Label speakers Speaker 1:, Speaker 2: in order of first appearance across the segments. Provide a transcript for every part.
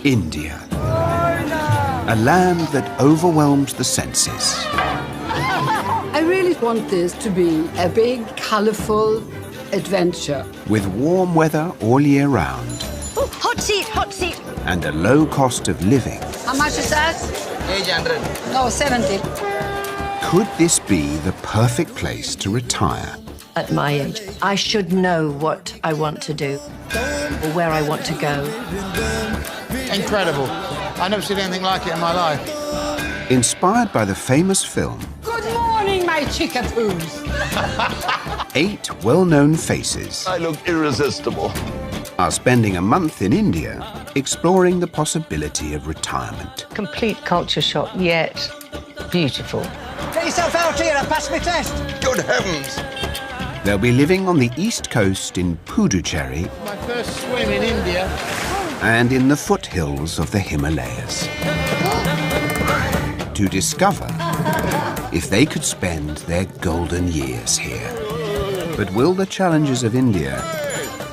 Speaker 1: India. A land that overwhelms the senses.
Speaker 2: I really want this to be a big, colourful adventure.
Speaker 1: With warm weather all year round.
Speaker 3: Oh, hot seat, hot seat.
Speaker 1: And a low cost of living.
Speaker 2: How much is that?
Speaker 4: 800.
Speaker 2: No, 70.
Speaker 1: Could this be the perfect place to retire?
Speaker 3: At my age, I should know what I want to do or where I want to go.
Speaker 4: Incredible. I've never seen anything like it in my life.
Speaker 1: Inspired by the famous film,
Speaker 2: Good morning, my chickapoos.
Speaker 1: 8 well-known faces
Speaker 5: I look irresistible.
Speaker 1: are spending a month in India exploring the possibility of retirement.
Speaker 6: Complete culture shock, yet beautiful.
Speaker 4: Get yourself out here and pass me test.
Speaker 5: Good heavens!
Speaker 1: They'll be living on the east coast in Puducherry
Speaker 4: My first swim in India.
Speaker 1: and in the foothills of the Himalayas. To discover if they could spend their golden years here. But will the challenges of India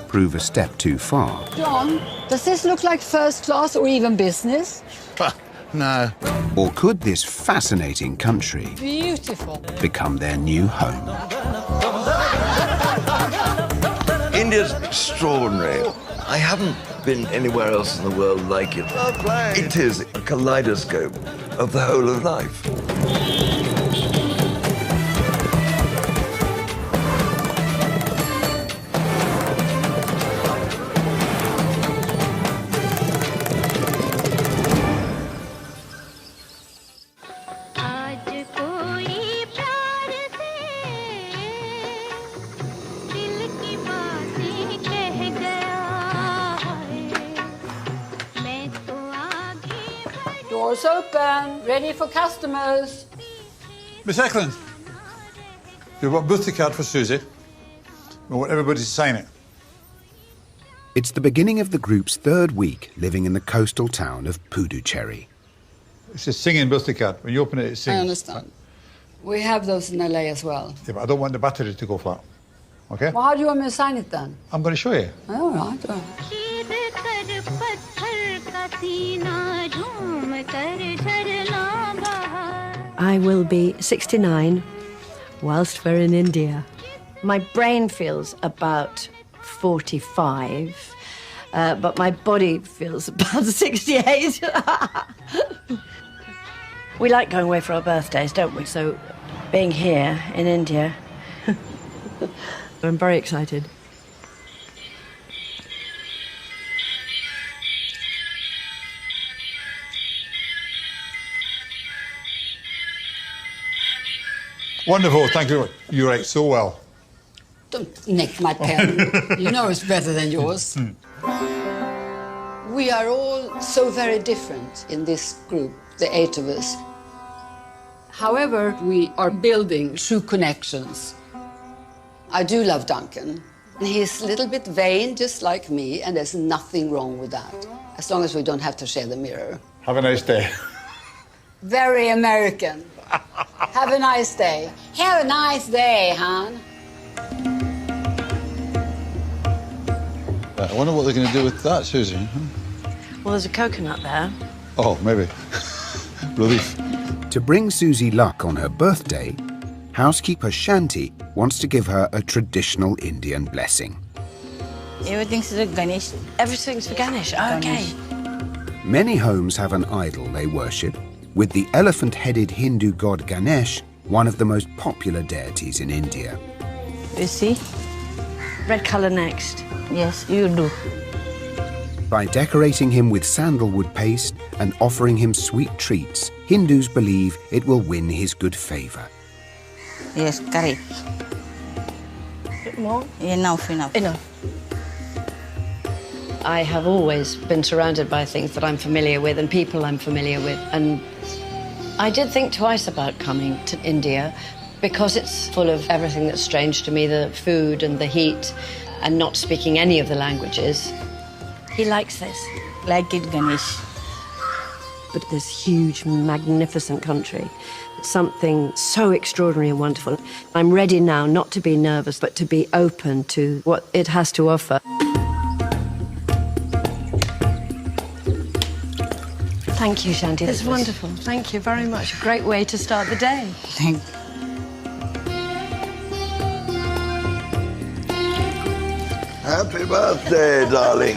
Speaker 1: prove a step too far?
Speaker 2: John, does this look like first class or even business?
Speaker 4: No.
Speaker 1: Or could this fascinating country
Speaker 2: Beautiful.
Speaker 1: become their new home?
Speaker 5: India's extraordinary. I haven't been anywhere else in the world like it. It is a kaleidoscope of the whole of life.
Speaker 2: Doors open, ready for customers.
Speaker 7: Miss Ekland, you've got a birthday card for Susie. We want everybody to sign it.
Speaker 1: It's the beginning of the group's 3rd week living in the coastal town of Puducherry.
Speaker 7: It's a singing birthday card. When you open it, it sings.
Speaker 2: I understand. We have those in LA as well.
Speaker 7: Yeah, but I don't want the battery to go flat. Okay?
Speaker 2: Well, how do you want me to sign it then?
Speaker 7: I'm going to show you.
Speaker 2: All right.
Speaker 3: I will be 69 whilst we're in India. My brain feels about 45, but my body feels about 68. We like going away for our birthdays, don't we? So being here in India, I'm very excited.
Speaker 7: Wonderful, thank you. You write so well.
Speaker 2: Don't nick my pen. You know it's better than yours. We are all so very different in this group, the 8 of us. However, we are building true connections. I do love Duncan. He's a little bit vain, just like me, and there's nothing wrong with that, as long as we don't have to share the mirror.
Speaker 7: Have a nice day.
Speaker 2: Very American. Have a nice day. Have a nice day, hon.
Speaker 7: I wonder what they're going to do with that, Susie.
Speaker 3: Well, there's a coconut there.
Speaker 7: Oh, maybe. Relief.
Speaker 1: To bring Susie luck on her birthday, housekeeper Shanti wants to give her a traditional Indian blessing.
Speaker 6: Everything's for Ganesh.
Speaker 3: Everything's for Ganesh. Oh, okay.
Speaker 1: Many homes have an idol they worship, with the elephant-headed Hindu god Ganesh one of the most popular deities in India.
Speaker 6: You see?
Speaker 3: Red colour next.
Speaker 6: Yes, you do.
Speaker 1: By decorating him with sandalwood paste and offering him sweet treats, Hindus believe it will win his good favour.
Speaker 6: Yes, correct.
Speaker 3: Bit more?
Speaker 6: Enough.
Speaker 3: Enough. I have always been surrounded by things that I'm familiar with and people I'm familiar with. And I did think twice about coming to India because it's full of everything that's strange to me, the food and the heat, and not speaking any of the languages. He likes this.
Speaker 6: Like it, Ganesh.
Speaker 3: But this huge, magnificent country, it's something so extraordinary and wonderful. I'm ready now not to be nervous, but to be open to what it has to offer. Thank you, Shanti. That's wonderful. Thank you very much. A great way to start the day.
Speaker 6: Thank
Speaker 5: Happy birthday, darling.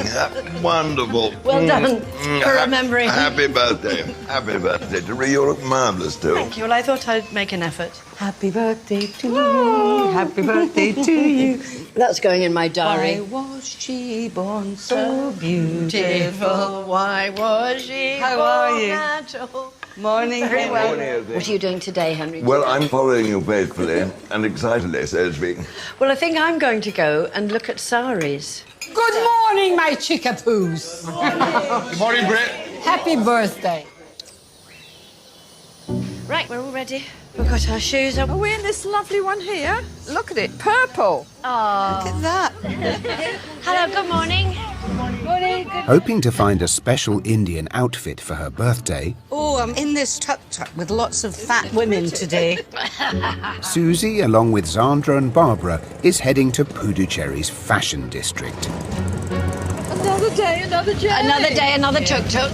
Speaker 5: Wonderful.
Speaker 3: Well done for remembering.
Speaker 5: Happy birthday. Happy birthday to Ree. You look marvellous, too.
Speaker 3: Thank you. Well, I thought I'd make an effort.
Speaker 6: Happy birthday to you. Happy birthday to you.
Speaker 3: That's going in my diary.
Speaker 6: Why was she born so beautiful?
Speaker 3: Why was she
Speaker 6: How are you?
Speaker 3: natural?
Speaker 6: Morning.
Speaker 3: Very well.
Speaker 5: Morning.
Speaker 3: What are you doing today, Henry?
Speaker 5: Well, I'm following you faithfully and excitedly, so to speak.
Speaker 3: Well, I think I'm going to go and look at saris.
Speaker 2: Good morning, my chickapoos.
Speaker 7: Good morning, Britt.
Speaker 2: Happy birthday.
Speaker 3: Right, we're all ready. We've got our shoes up.
Speaker 8: Are we in this lovely one here? Look at it, purple.
Speaker 3: Oh.
Speaker 6: Look at that.
Speaker 3: Hello, good morning. Morning.
Speaker 1: Hoping to find a special Indian outfit for her birthday,
Speaker 6: Oh, I'm in this tuk-tuk with lots of fat women today.
Speaker 1: Susie, along with Zandra and Barbara, is heading to Puducherry's fashion district.
Speaker 8: Another day, another journey.
Speaker 3: Another day, another tuk-tuk.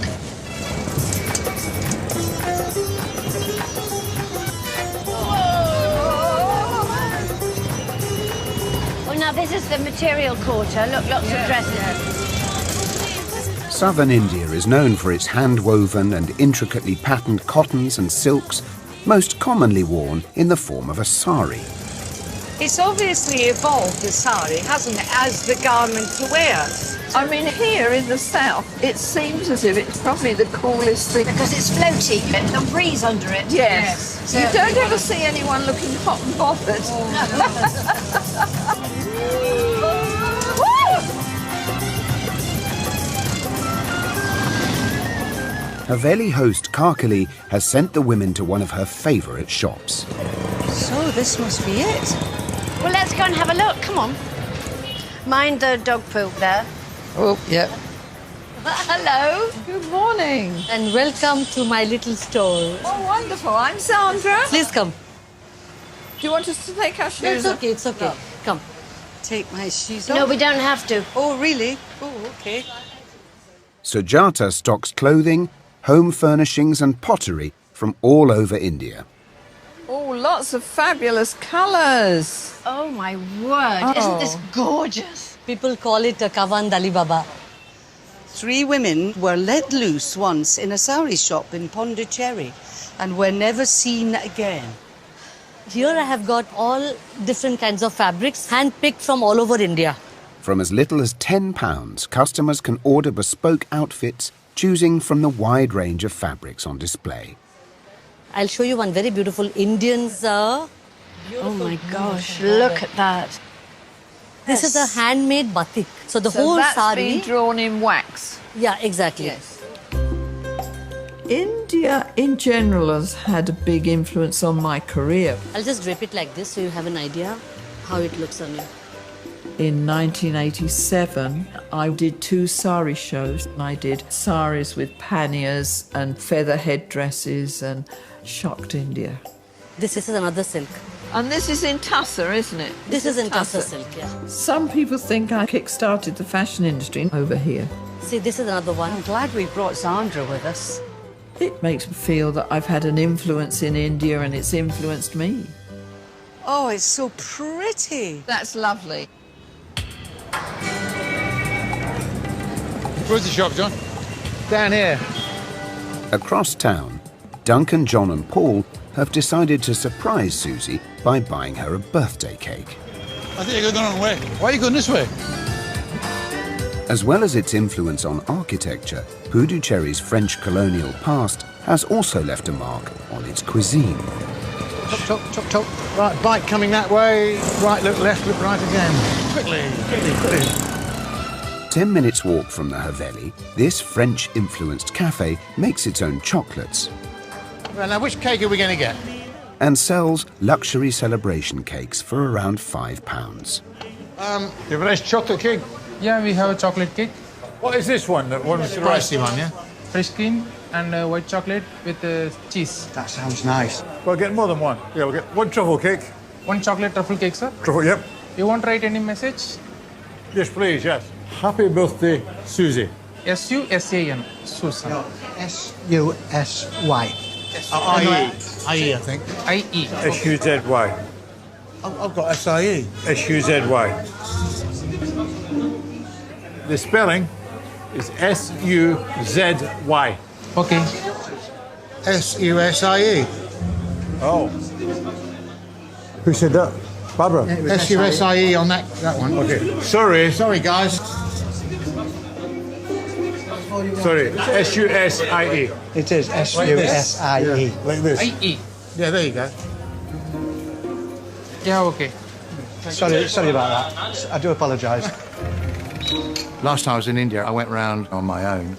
Speaker 3: Well, now this is the material quarter. Look, lots of dresses.
Speaker 1: Southern India is known for its hand-woven and intricately patterned cottons and silks, most commonly worn in the form of a sari.
Speaker 6: It's obviously evolved, the sari, hasn't it, as the garment to wear.
Speaker 8: I mean, here in the south, it seems as if it's probably the coolest thing.
Speaker 3: Because it's floaty, the breeze under it.
Speaker 8: Yes. You don't ever see anyone looking hot and bothered.
Speaker 1: Haveli host Karkali has sent the women to one of her favourite shops.
Speaker 6: So this must be it.
Speaker 3: Well, let's go and have a look. Come on. Mind the dog poop there.
Speaker 8: Oh, yeah.
Speaker 3: Hello.
Speaker 8: Good morning.
Speaker 9: And welcome to my little store.
Speaker 8: Oh, wonderful. I'm Zandra.
Speaker 9: Please come.
Speaker 8: Do you want us to take our shoes
Speaker 9: It's
Speaker 8: off?
Speaker 9: okay, it's okay. Come.
Speaker 6: Take my shoes off.
Speaker 3: No, we don't have to.
Speaker 6: Oh, really? Oh, okay.
Speaker 1: Sujata stocks clothing, home furnishings and pottery from all over India.
Speaker 8: Oh, lots of fabulous colours.
Speaker 3: Oh, my word. Isn't this gorgeous?
Speaker 9: People call it a Kavan Dali Baba.
Speaker 6: 3 women were let loose once in a sari shop in Pondicherry and were never seen again.
Speaker 9: Here I have got all different kinds of fabrics, hand-picked from all over India.
Speaker 1: From as little as £10, customers can order bespoke outfits, choosing from the wide range of fabrics on display.
Speaker 9: I'll show you one very beautiful Indian.
Speaker 3: Oh, my gosh. Look at that.
Speaker 9: This is a handmade batik. So the
Speaker 8: So
Speaker 9: whole
Speaker 8: that's
Speaker 9: sari.
Speaker 8: been drawn in wax.
Speaker 9: Yeah, exactly.
Speaker 8: Yes. India in general has had a big influence on my career.
Speaker 9: I'll just drape it like this so you have an idea how it looks on you.
Speaker 8: In 1987, I did 2 sari shows. I did saris with panniers and feather headdresses and shocked India.
Speaker 9: This is another silk.
Speaker 8: And this is in tussar, isn't it?
Speaker 9: This is in tussar silk, yeah.
Speaker 8: Some people think I kick-started the fashion industry over here.
Speaker 9: See, this is another one.
Speaker 6: I'm glad we brought Zandra with us.
Speaker 8: It makes me feel that I've had an influence in India and it's influenced me.
Speaker 6: Oh, it's so pretty.
Speaker 8: That's lovely.
Speaker 7: Where's the shop, John?
Speaker 4: Down here.
Speaker 1: Across town, Duncan, John and Paul have decided to surprise Susie by buying her a birthday cake.
Speaker 7: I think you're going the wrong way. Why are you going this way?
Speaker 1: As well as its influence on architecture, Puducherry's French colonial past has also left a mark on its cuisine.
Speaker 4: Chop, chop, chop, chop. Right, bike coming that way. Right, look left, look right again. Quickly, quickly, quickly.
Speaker 1: 10 minutes walk from the Haveli, this French-influenced cafe makes its own chocolates
Speaker 4: Well, now, which cake are we going to get?
Speaker 1: and sells luxury celebration cakes for around £5.
Speaker 7: You have a nice chocolate cake.
Speaker 10: Yeah, we have a chocolate cake,
Speaker 7: What is this one? That one with the
Speaker 4: Spicy
Speaker 7: rice?
Speaker 4: one, yeah?
Speaker 10: fresh cream and white chocolate with cheese.
Speaker 4: That sounds nice.
Speaker 7: We'll get more than one. Yeah, we'll get one truffle cake.
Speaker 10: One chocolate truffle cake, sir.
Speaker 7: Truffle, yep.
Speaker 10: You want to write any message?
Speaker 7: Yes, please, yes. Happy birthday, Susie.
Speaker 10: S-U-S-A-N, Susan.
Speaker 4: S-U-S-Y. I-E. I-E, I think.
Speaker 10: I-E.
Speaker 7: S-U-Z-Y.
Speaker 4: I've got S-I-E.
Speaker 7: S-U-Z-Y. The spelling is S-U-Z-Y.
Speaker 10: Okay.
Speaker 4: S-U-S-I-E.
Speaker 7: Oh. Who said that? Barbara?
Speaker 4: S-U-S-I-E on that one.
Speaker 7: Okay. Sorry.
Speaker 4: Sorry, guys.
Speaker 7: Sorry. S-U-S-I-E.
Speaker 4: It is S-U-S-I-E.
Speaker 7: Yeah, like this.
Speaker 10: I-E.
Speaker 4: Yeah, there you go.
Speaker 10: Yeah, okay.
Speaker 4: Sorry about that. I do apologise. Last time I was in India, I went round on my own.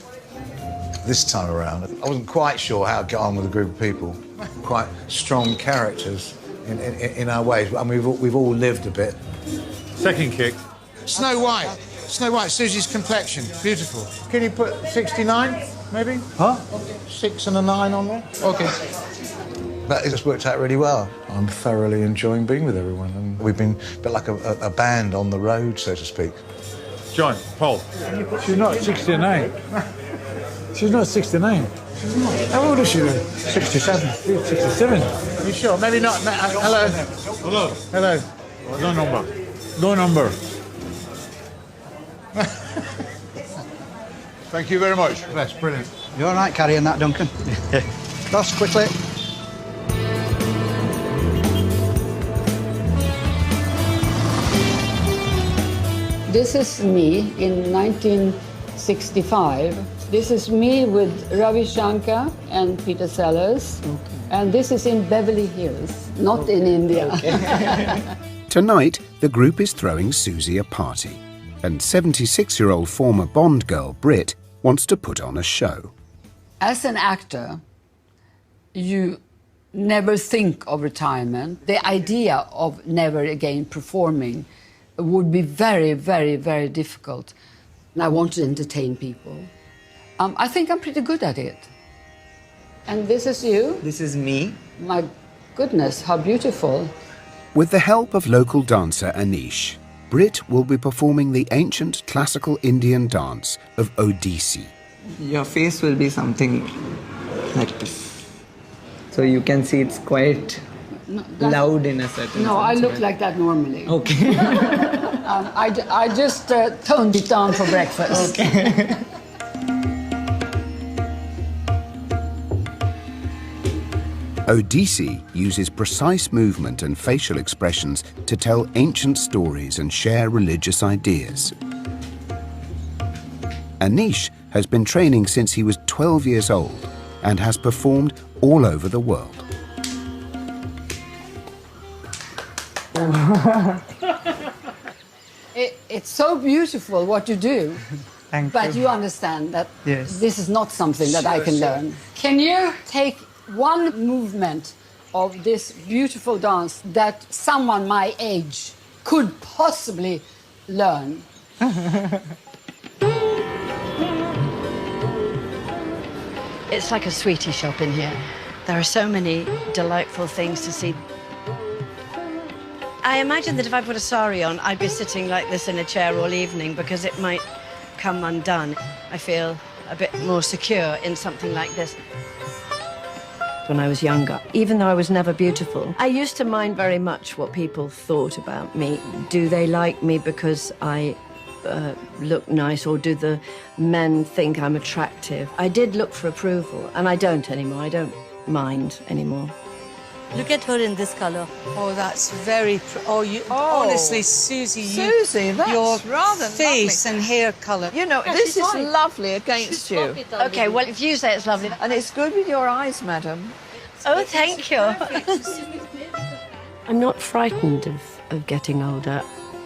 Speaker 4: This time around, I wasn't quite sure how to get on with a group of people. Quite strong characters in our ways, and we've all lived a bit.
Speaker 7: Second kick.
Speaker 4: Snow White. Snow White, Susie's complexion. Beautiful. Can you put 69, maybe?
Speaker 7: Huh?
Speaker 4: 6 and a 9 on there?
Speaker 10: Okay.
Speaker 4: But it just worked out really well. I'm thoroughly enjoying being with everyone, and we've been a bit like a band on the road, so to speak.
Speaker 7: John, Paul. She's not 69. She's not 69.
Speaker 4: How old is she then? 67.
Speaker 7: 67.
Speaker 4: You sure? Maybe not. Hello.
Speaker 7: Hello.
Speaker 4: Hello.
Speaker 7: No number. No number. Thank you very much.
Speaker 4: That's brilliant.
Speaker 11: You all right carrying that, Duncan? Cross quickly.
Speaker 2: This is me in 1965. This is me with Ravi Shankar and Peter Sellers. Okay. And this is in Beverly Hills, not in India. Okay.
Speaker 1: Tonight, the group is throwing Susie a party, and 76-year-old former Bond girl Britt wants to put on a show.
Speaker 2: As an actor, you never think of retirement. The idea of never again performing would be very, very, very difficult. And I want to entertain people. I think I'm pretty good at it. And this is you?
Speaker 12: This is me.
Speaker 2: My goodness, how beautiful.
Speaker 1: With the help of local dancer Anish, Britt will be performing the ancient classical Indian dance of Odissi.
Speaker 12: Your face will be something like this. So you can see it's quite loud in a certain
Speaker 2: No,
Speaker 12: sense,
Speaker 2: I look
Speaker 12: right?
Speaker 2: like that normally.
Speaker 12: Okay.
Speaker 2: I just toned it down for breakfast.
Speaker 12: Okay.
Speaker 1: Odissi uses precise movement and facial expressions to tell ancient stories and share religious ideas. Anish has been training since he was 12 years old and has performed all over the world.
Speaker 2: It's so beautiful what you do.
Speaker 12: Thank
Speaker 2: you understand that
Speaker 12: Yes.
Speaker 2: this is not something that I can learn. Can you take one movement of this beautiful dance that someone my age could possibly learn?
Speaker 3: It's like a sweetie shop in here. There are so many delightful things to see. I imagine that if I put a sari on, I'd be sitting like this in a chair all evening because it might come undone. I feel a bit more secure in something like this. When I was younger, even though I was never beautiful, I used to mind very much what people thought about me. Do they like me because I look nice, or do the men think I'm attractive? I did look for approval, and I don't anymore. I don't mind anymore.
Speaker 9: Look at her in this color.
Speaker 6: Oh, that's very... honestly, Susie,
Speaker 8: Susie, that's
Speaker 6: your
Speaker 8: rather
Speaker 6: face
Speaker 8: lovely.
Speaker 6: and hair colour.
Speaker 8: You know, this is lovely against you.
Speaker 3: Okay, well, if you say it's lovely...
Speaker 8: And it's good with your eyes, madam.
Speaker 3: Oh, thank you. I'm not frightened of getting older.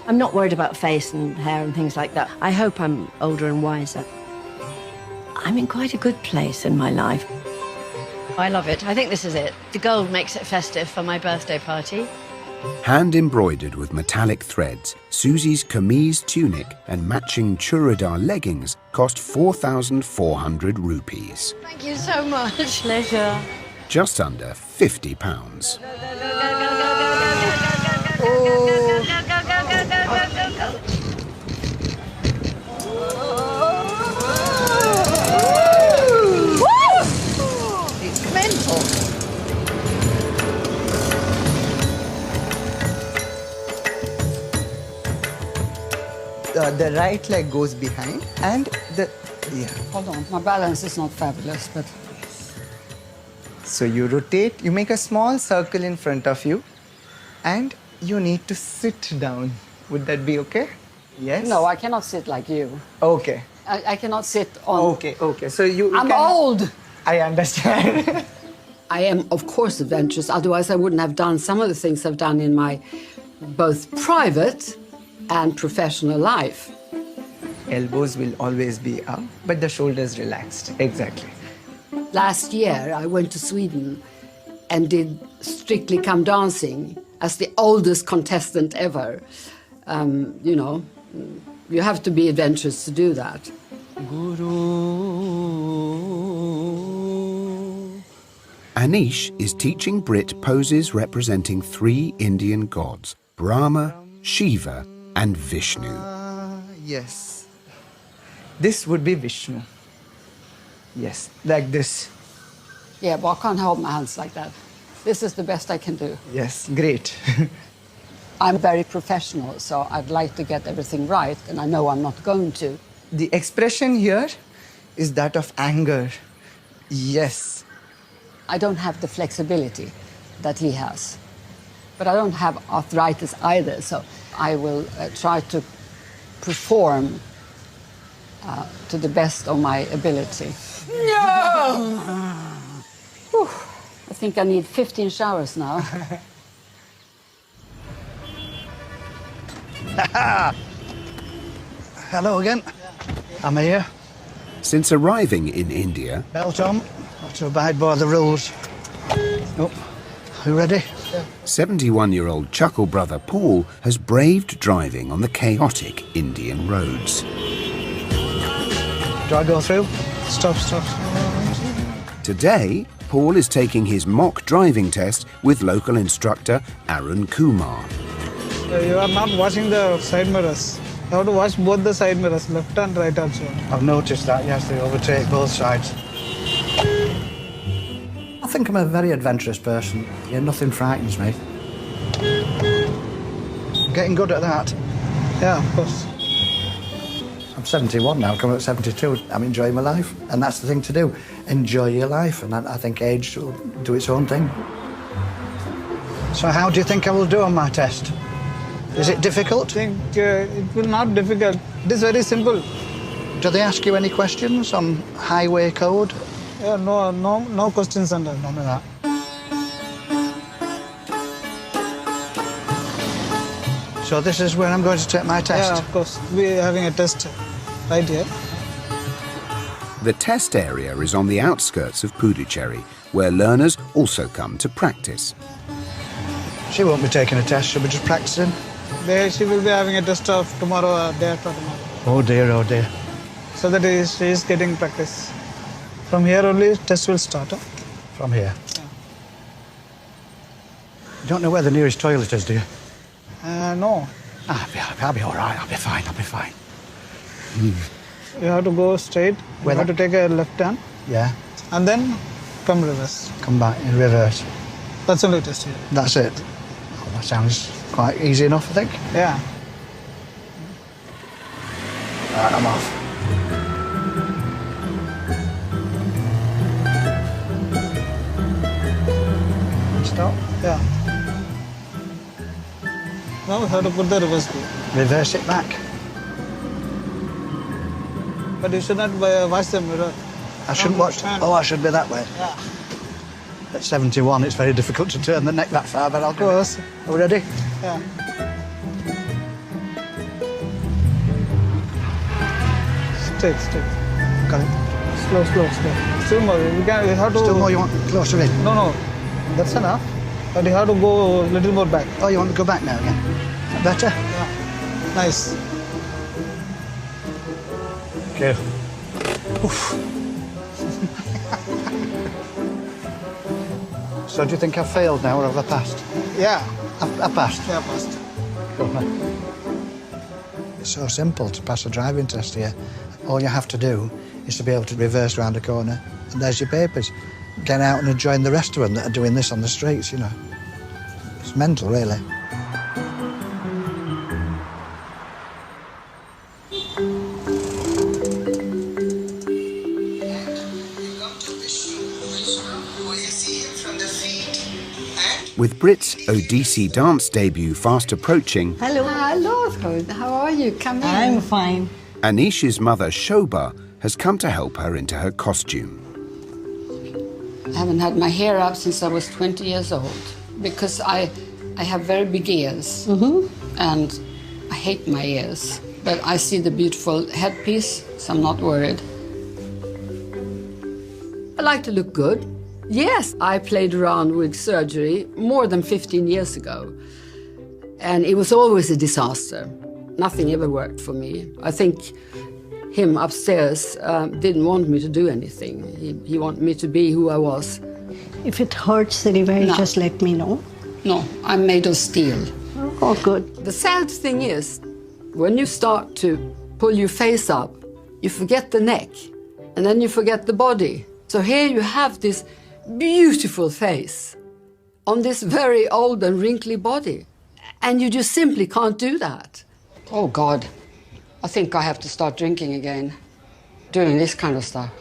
Speaker 3: I'm not worried about face and hair and things like that. I hope I'm older and wiser. I'm in quite a good place in my life. I love it. I think this is it. The gold makes it festive for my birthday party.
Speaker 1: Hand-embroidered with metallic threads, Susie's camise tunic and matching churidar leggings cost 4,400 rupees.
Speaker 3: Thank you so much.
Speaker 9: Pleasure.
Speaker 1: Just under £50.
Speaker 12: the right leg goes behind and the... Yeah.
Speaker 2: Hold on, my balance is not fabulous, but...
Speaker 12: So you rotate, you make a small circle in front of you and you need to sit down. Would that be okay? Yes?
Speaker 2: No, I cannot sit like you.
Speaker 12: Okay.
Speaker 2: I cannot sit on...
Speaker 12: Okay, okay. So you
Speaker 2: I'm
Speaker 12: can...
Speaker 2: old!
Speaker 12: I understand.
Speaker 2: I am, of course, adventurous. Otherwise, I wouldn't have done some of the things I've done in my both private and professional life.
Speaker 12: Elbows will always be up, but the shoulders relaxed. Exactly.
Speaker 2: Last year, I went to Sweden and did Strictly Come Dancing as the oldest contestant ever. You know, you have to be adventurous to do that.
Speaker 1: Anish is teaching Britt poses representing 3 Indian gods, Brahma, Shiva, and Vishnu.
Speaker 12: Yes. This would be Vishnu. Yes, like this.
Speaker 2: Yeah, but I can't hold my hands like that. This is the best I can do.
Speaker 12: Yes, great.
Speaker 2: I'm very professional, so I'd like to get everything right, and I know I'm not going to.
Speaker 12: The expression here is that of anger. Yes.
Speaker 2: I don't have the flexibility that he has. But I don't have arthritis either, so I will try to perform to the best of my ability. No! Whew. I think I need 15 showers now.
Speaker 11: Hello again. I'm here.
Speaker 1: Since arriving in India,
Speaker 11: Belt on. Have to abide by the rules. Oh, you ready?
Speaker 1: 71-year-old Chuckle brother Paul has braved driving on the chaotic Indian roads.
Speaker 11: Do I go through? Stop.
Speaker 1: Today, Paul is taking his mock driving test with local instructor Arun Kumar.
Speaker 13: You are not watching the side mirrors. You have to watch both the side mirrors, left and right also.
Speaker 11: I've noticed that, yes, they overtake both sides. I think I'm a very adventurous person. Yeah, nothing frightens me. Getting good at that.
Speaker 13: Yeah, of course.
Speaker 11: I'm 71 now, coming up 72. I'm enjoying my life, and that's the thing to do. Enjoy your life, and I think age will do its own thing. So how do you think I will do on my test? Is it difficult?
Speaker 13: I think it will not be difficult. It is very simple.
Speaker 11: Do they ask you any questions on highway code?
Speaker 13: Yeah, no questions on that. None of that.
Speaker 11: So this is where I'm going to take my test?
Speaker 13: Yeah, of course. We're having a test right here.
Speaker 1: The test area is on the outskirts of Puducherry, where learners also come to practice.
Speaker 11: She won't be taking a test, she'll be just practicing.
Speaker 13: She will be having a test of tomorrow, day after tomorrow.
Speaker 11: Oh dear, oh dear.
Speaker 13: So that she is getting practice. From here only, test will start. Huh?
Speaker 11: From here? Yeah. You don't know where the nearest toilet is, do you?
Speaker 13: No.
Speaker 11: I'll be all right, I'll be fine.
Speaker 13: You have to go straight, you have to take a left turn.
Speaker 11: Yeah.
Speaker 13: And then come reverse.
Speaker 11: Come back in reverse.
Speaker 13: That's only test here.
Speaker 11: That's it. Oh, that sounds quite easy enough, I think.
Speaker 13: Yeah.
Speaker 11: Right, I'm off. Stop?
Speaker 13: Yeah. Now we have to put the reverse gear.
Speaker 11: Reverse it back.
Speaker 13: But you should not watch the mirror.
Speaker 11: I shouldn't watch. Oh, I should be that way.
Speaker 13: Yeah.
Speaker 11: At 71, it's very difficult to turn the neck that far, but I'll go. Are we ready?
Speaker 13: Yeah. Straight.
Speaker 11: Got it.
Speaker 13: Slow. Still more. We have to.
Speaker 11: Still more. You want closer in?
Speaker 13: No. That's enough. But you have to go a little more back.
Speaker 11: Oh, you want to go back now again? Better?
Speaker 13: Yeah. Nice.
Speaker 11: Okay. Oof. So do you think I've failed now, or have I passed?
Speaker 13: Yeah.
Speaker 11: I passed?
Speaker 13: Yeah, passed.
Speaker 11: Good man. It's so simple to pass a driving test here. All you have to do is to be able to reverse around a corner, and there's your papers. Get out and join the rest of them that are doing this on the streets, you know. It's mental, really.
Speaker 1: With Britt's Odissi dance debut fast approaching...
Speaker 2: Hello. Hello, Rhodes. How are you? Come in.
Speaker 14: I'm fine.
Speaker 1: Anish's mother, Shobha, has come to help her into her costume.
Speaker 2: I haven't had my hair up since I was 20 years old because I have very big ears and I hate my ears. But I see the beautiful headpiece, so I'm not worried. I like to look good. Yes, I played around with surgery more than 15 years ago. And it was always a disaster. Nothing ever worked for me. I think him upstairs didn't want me to do anything. He wanted me to be who I was.
Speaker 14: If it hurts anywhere,
Speaker 2: No.
Speaker 14: just let me know.
Speaker 2: No, I'm made of steel.
Speaker 14: Oh, good.
Speaker 2: The sad thing is, when you start to pull your face up, you forget the neck, and then you forget the body. So here you have this beautiful face on this very old and wrinkly body, and you just simply can't do that. Oh, God. I think I have to start drinking again, doing this kind of stuff.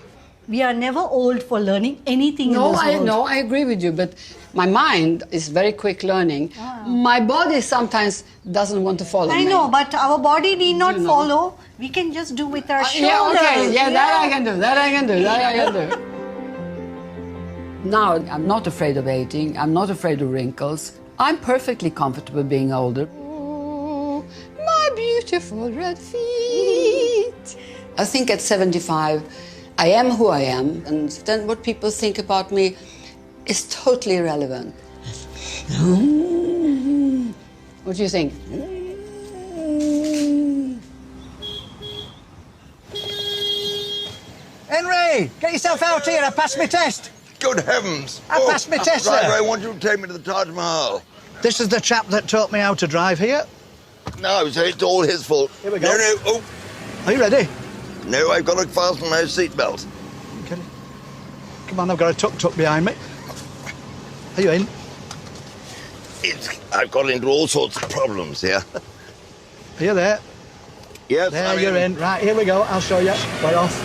Speaker 14: We are never old for learning anything in this world.
Speaker 2: No, I agree with you, but my mind is very quick learning. My body sometimes doesn't want to follow me.
Speaker 14: I know, but our body need not follow. We can just do with our shoulders.
Speaker 2: Yeah, okay, yeah, that I can do, that I can do, that I can do. Now, I'm not afraid of aging, I'm not afraid of wrinkles. I'm perfectly comfortable being older. Oh, my beautiful red feet. I think at 75, I am who I am, and then what people think about me is totally irrelevant. What do you think?
Speaker 11: Henry, get yourself out here. I passed my test.
Speaker 5: Good heavens.
Speaker 11: I passed my test,
Speaker 5: Driver,
Speaker 11: sir.
Speaker 5: I want you to take me to the Taj Mahal.
Speaker 11: This is the chap that taught me how to drive here.
Speaker 5: No, so it's all his fault.
Speaker 11: Here we go.
Speaker 5: No, oh.
Speaker 11: Are you ready?
Speaker 5: No, I've got to fasten my seatbelt.
Speaker 11: Okay. Come on, I've got a tuk-tuk behind me. Are you in?
Speaker 5: I've got into all sorts of problems here.
Speaker 11: Are you there?
Speaker 5: Yes,
Speaker 11: There,
Speaker 5: I'm
Speaker 11: you're in. Right, here we go. I'll show you. Way off.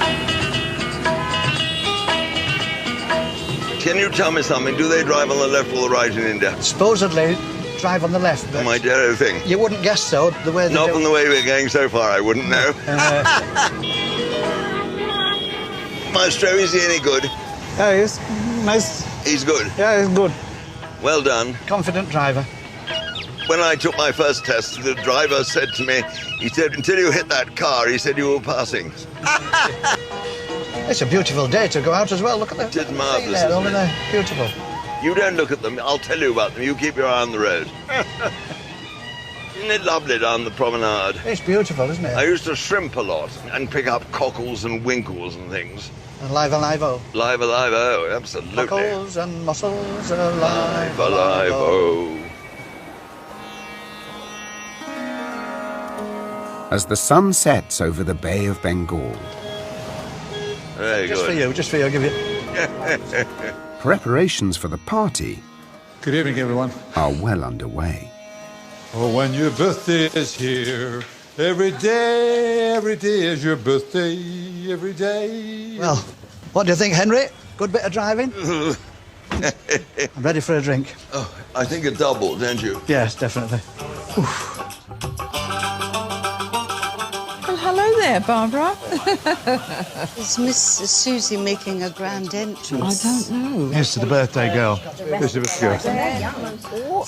Speaker 5: Can you tell me something? Do they drive on the left or the right in India?
Speaker 11: Supposedly, drive on the left, but...
Speaker 5: My dear thing.
Speaker 11: You wouldn't guess so, the way they
Speaker 5: Not
Speaker 11: do.
Speaker 5: from the way we're going so far, I wouldn't know. Maestro, is he any good?
Speaker 13: Yeah, he's nice.
Speaker 5: He's good?
Speaker 13: Yeah, he's good.
Speaker 5: Well done.
Speaker 11: Confident driver.
Speaker 5: When I took my first test, the driver said to me, he said, until you hit that car, he said you were passing.
Speaker 11: It's a beautiful day to go out as well. Look at that.
Speaker 5: It's marvellous,
Speaker 11: There,
Speaker 5: isn't
Speaker 11: over
Speaker 5: it?
Speaker 11: there. Beautiful.
Speaker 5: You don't look at them. I'll tell you about them. You keep your eye on the road. Isn't it lovely down the promenade?
Speaker 11: It's beautiful, isn't it?
Speaker 5: I used to shrimp a lot and pick up cockles and winkles and things.
Speaker 11: And live-o-live-o.
Speaker 5: Live-o-live-o, absolutely.
Speaker 11: Cockles and mussels, alive-o-live-o.
Speaker 5: Live-o-live-o.
Speaker 1: As the sun sets over the Bay of Bengal,
Speaker 5: Very
Speaker 11: Just for
Speaker 5: good.
Speaker 11: you, just for you, I'll give you...
Speaker 1: preparations for the party
Speaker 7: Good evening, everyone.
Speaker 1: are well underway.
Speaker 7: Oh, when your birthday is here, every day is your birthday, every day.
Speaker 11: Well, what do you think, Henry? Good bit of driving? I'm ready for a drink.
Speaker 5: Oh, I think a double, don't you?
Speaker 11: Yes, definitely.
Speaker 8: Well, hello there, Barbara.
Speaker 6: Is Miss Susie making a grand entrance?
Speaker 8: I don't know.
Speaker 11: Here's to the birthday girl.
Speaker 7: This is a girl.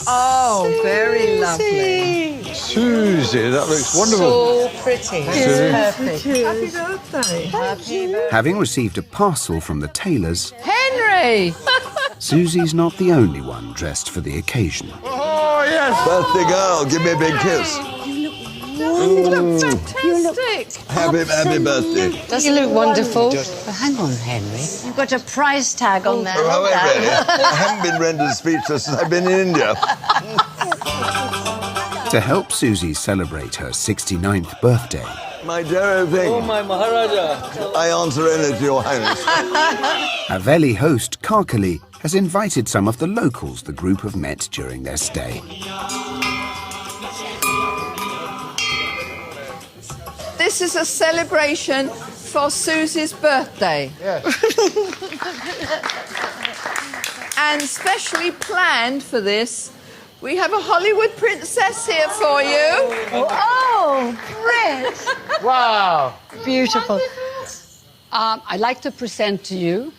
Speaker 8: Oh, very lovely.
Speaker 7: Susie, that looks wonderful.
Speaker 6: So pretty.
Speaker 7: Susie.
Speaker 8: Perfect. Happy birthday.
Speaker 1: Having received a parcel from the tailors,
Speaker 8: Henry!
Speaker 1: Susie's not the only one dressed for the occasion.
Speaker 7: Oh, yes.
Speaker 5: Birthday girl, give me a big kiss.
Speaker 8: Fantastic.
Speaker 5: Happy birthday.
Speaker 6: Does it look wonderful? But hang on, Henry.
Speaker 3: You've got a price tag on there.
Speaker 5: Oh, really? I haven't been rendered speechless since I've been in India.
Speaker 1: To help Susie celebrate her 69th birthday,
Speaker 5: My dear thing.
Speaker 15: Oh, my Maharaja.
Speaker 5: I answer only to your highness.
Speaker 1: Haveli host Karkali has invited some of the locals the group have met during their stay.
Speaker 8: This is a celebration for Susie's birthday.
Speaker 4: Yes.
Speaker 8: And specially planned for this, we have a Hollywood princess here for you.
Speaker 9: Oh, Britt.
Speaker 4: Wow.
Speaker 9: Beautiful.
Speaker 2: I'd like to present to you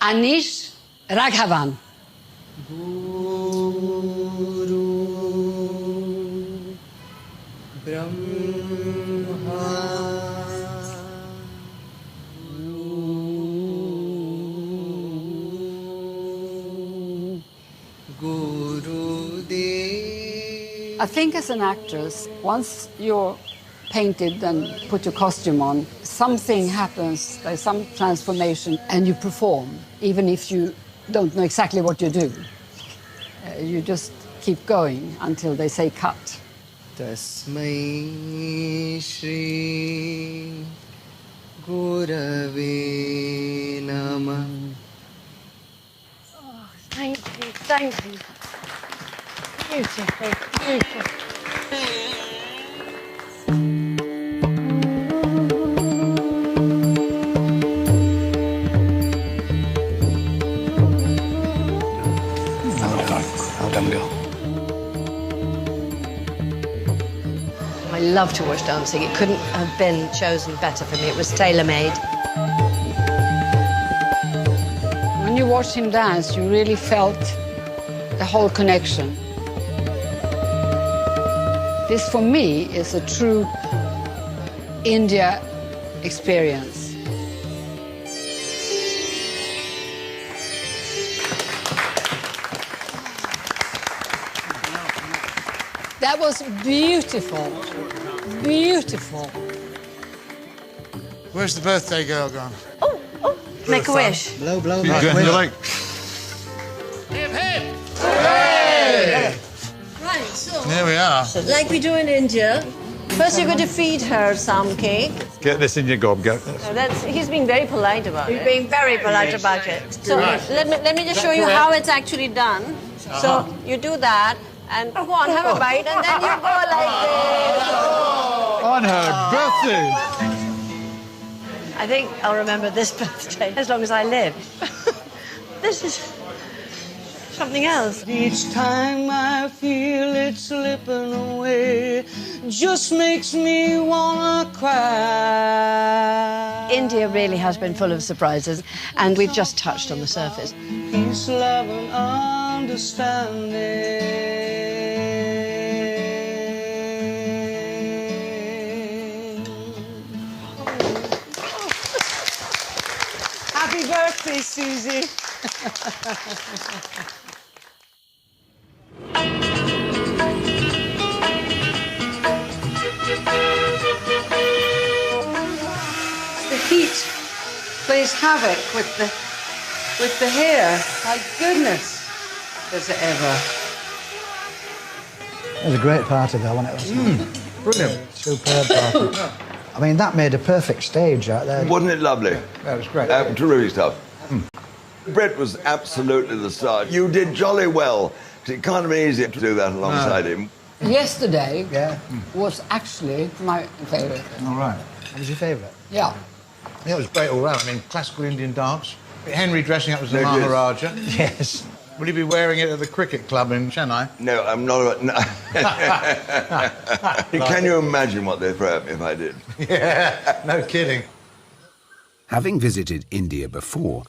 Speaker 2: Anish Raghavan. I think as an actress, once you're painted and put your costume on, something happens, there's some transformation, and you perform, even if you don't know exactly what you do. You just keep going until they say cut.
Speaker 12: Tasmai Shri Gurave Namah.
Speaker 9: Oh, thank you, thank you. Beautiful, beautiful.
Speaker 11: Well done, girl.
Speaker 3: I love to watch dancing. It couldn't have been chosen better for me. It was tailor-made.
Speaker 2: When you watched him dance, you really felt the whole connection. This, for me, is a true India experience. That was beautiful, beautiful.
Speaker 4: Where's the birthday girl gone?
Speaker 3: Make a wish.
Speaker 11: Blow, blow,
Speaker 7: You
Speaker 11: blow.
Speaker 7: go in your leg.
Speaker 14: Right, so,
Speaker 4: There we are.
Speaker 14: like we do in India, first you're going to feed her some cake.
Speaker 7: Get this in your gob. Go.
Speaker 14: He's being very polite about it.
Speaker 9: He's being very polite about it.
Speaker 14: So let me just show you how it's actually done. So you do that, and go on, have a bite, and then you go like this.
Speaker 7: On her birthday.
Speaker 3: I think I'll remember this birthday as long as I live. This is something else.
Speaker 6: Each time I feel it slipping away, just makes me wanna cry.
Speaker 3: India really has been full of surprises, and we've just touched on the surface.
Speaker 6: Peace, love, and understanding. Happy birthday, Susie. The heat plays havoc with the hair. My goodness, does it ever?
Speaker 11: It was a great party, though, wasn't it?
Speaker 4: Brilliant.
Speaker 11: Superb party. I mean, that made a perfect stage out there.
Speaker 5: Wasn't it lovely?
Speaker 4: That was great.
Speaker 5: Terrific stuff. Britt was absolutely the star. You did jolly well. It can't have been easy to do that alongside him.
Speaker 2: Yesterday was actually my favourite.
Speaker 4: All right.
Speaker 11: What was your favourite?
Speaker 2: Yeah.
Speaker 4: Yeah, it was great all round. I mean, classical Indian dance. Henry dressing up as the
Speaker 5: There it is.
Speaker 4: Maharaja.
Speaker 11: Yes.
Speaker 4: Will you be wearing it at the cricket club in Chennai?
Speaker 5: No, I'm not. No. Can you imagine what they'd throw at me if I did?
Speaker 4: Yeah, no kidding.
Speaker 1: Having visited India before,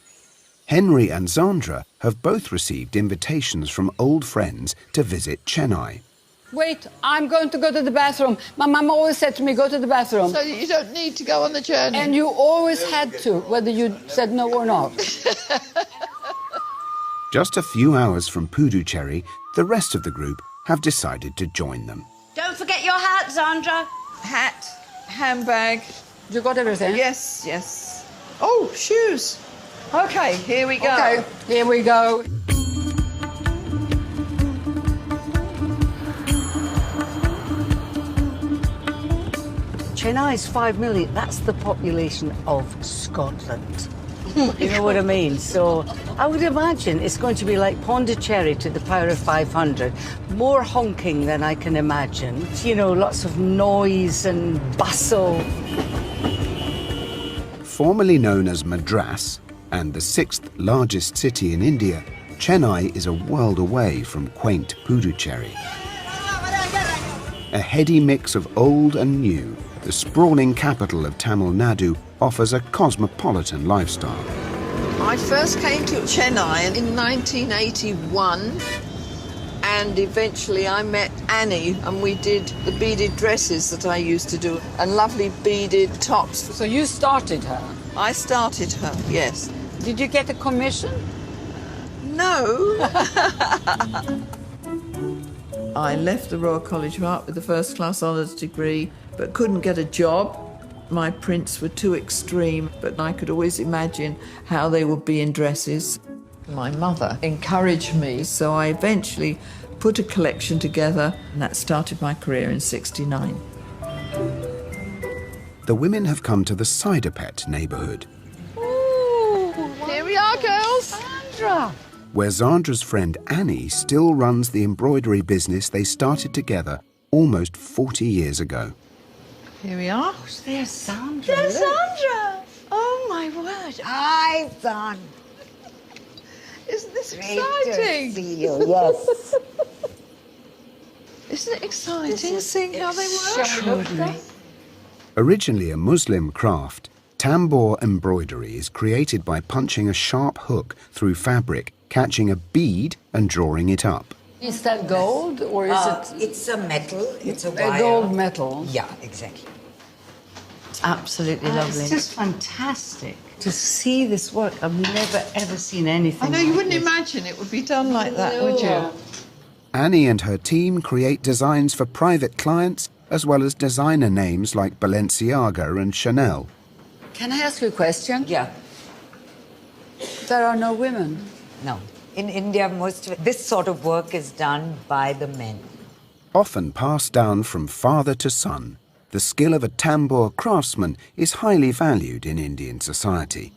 Speaker 1: Henry and Zandra have both received invitations from old friends to visit Chennai.
Speaker 2: Wait, I'm going to go to the bathroom. My mum always said to me, go to the bathroom.
Speaker 8: So you don't need to go on the journey.
Speaker 2: And you always had to, whether you said no or not.
Speaker 1: Just a few hours from Puducherry, the rest of the group have decided to join them.
Speaker 9: Don't forget your hat, Zandra.
Speaker 8: Hat, handbag.
Speaker 2: You got everything?
Speaker 8: Yes, yes. Oh, shoes. Okay, here we go.
Speaker 2: Okay, here we go.
Speaker 6: Chennai is 5 million. That's the population of Scotland. You know what I mean? So I would imagine it's going to be like Pondicherry to the power of 500. More honking than I can imagine. You know, lots of noise and bustle.
Speaker 1: Formerly known as Madras and the 6th largest city in India, Chennai is a world away from quaint Puducherry. A heady mix of old and new, the sprawling capital of Tamil Nadu offers a cosmopolitan lifestyle.
Speaker 15: I first came to Chennai in 1981, and eventually I met Annie, and we did the beaded dresses that I used to do, and lovely beaded tops.
Speaker 2: So you started her?
Speaker 15: I started her, yes.
Speaker 2: Did you get a commission?
Speaker 15: No.
Speaker 8: I left the Royal College of Art with a first-class honours degree, but couldn't get a job. My prints were too extreme, but I could always imagine how they would be in dresses. My mother encouraged me, so I eventually put a collection together, and that started my career in '69.
Speaker 1: The women have come to the Ciderpet neighbourhood,
Speaker 15: Here we are, girls.
Speaker 6: Zandra!
Speaker 1: where Zandra's friend Annie still runs the embroidery business they started together almost 40 years ago.
Speaker 15: Here we are.
Speaker 6: Oh, there's Zandra.
Speaker 15: There's
Speaker 6: look.
Speaker 15: Zandra. Oh, my word.
Speaker 6: Hi, Zandra.
Speaker 15: Isn't this
Speaker 6: Great
Speaker 15: exciting?
Speaker 6: to see you, yes.
Speaker 15: Isn't it exciting seeing how they work?
Speaker 6: Extraordinary.
Speaker 1: Originally a Muslim craft, tambour embroidery is created by punching a sharp hook through fabric, catching a bead and drawing it up.
Speaker 2: Is that gold or is it
Speaker 6: It's a metal. It's a
Speaker 2: a
Speaker 6: wire.
Speaker 2: gold metal?
Speaker 6: Yeah, exactly.
Speaker 3: It's absolutely lovely.
Speaker 6: It's just fantastic to see this work. I've never, ever seen anything
Speaker 15: I know, you
Speaker 6: like
Speaker 15: wouldn't
Speaker 6: this.
Speaker 15: imagine it would be done like that, would you?
Speaker 1: Annie and her team create designs for private clients as well as designer names like Balenciaga and Chanel.
Speaker 2: Can I ask you a question?
Speaker 6: Yeah.
Speaker 2: There are no women.
Speaker 6: No. In India, most of this sort of work is done by the men.
Speaker 1: Often passed down from father to son, the skill of a tambour craftsman is highly valued in Indian society.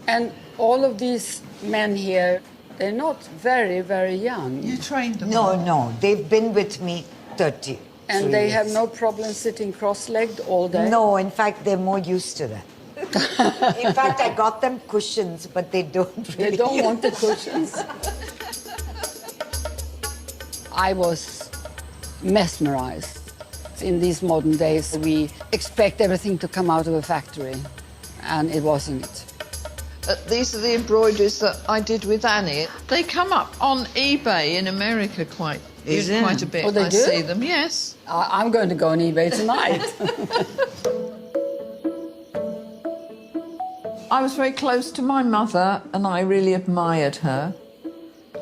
Speaker 2: And all of these men here, they're not very, very young.
Speaker 15: You trained them.
Speaker 6: No, they've been with me 30.
Speaker 2: And they have no problem sitting cross-legged all day?
Speaker 6: No, in fact, they're more used to that. In fact, I got them cushions, but they don't really.
Speaker 2: They don't want the cushions? I was mesmerized. In these modern days, we expect everything to come out of a factory, and it wasn't.
Speaker 15: These are the embroideries that I did with Annie. They come up on eBay in America quite a bit.
Speaker 2: Oh, they
Speaker 15: I
Speaker 2: do?
Speaker 15: see them, yes.
Speaker 2: I'm going to go on eBay tonight.
Speaker 8: I was very close to my mother and I really admired her.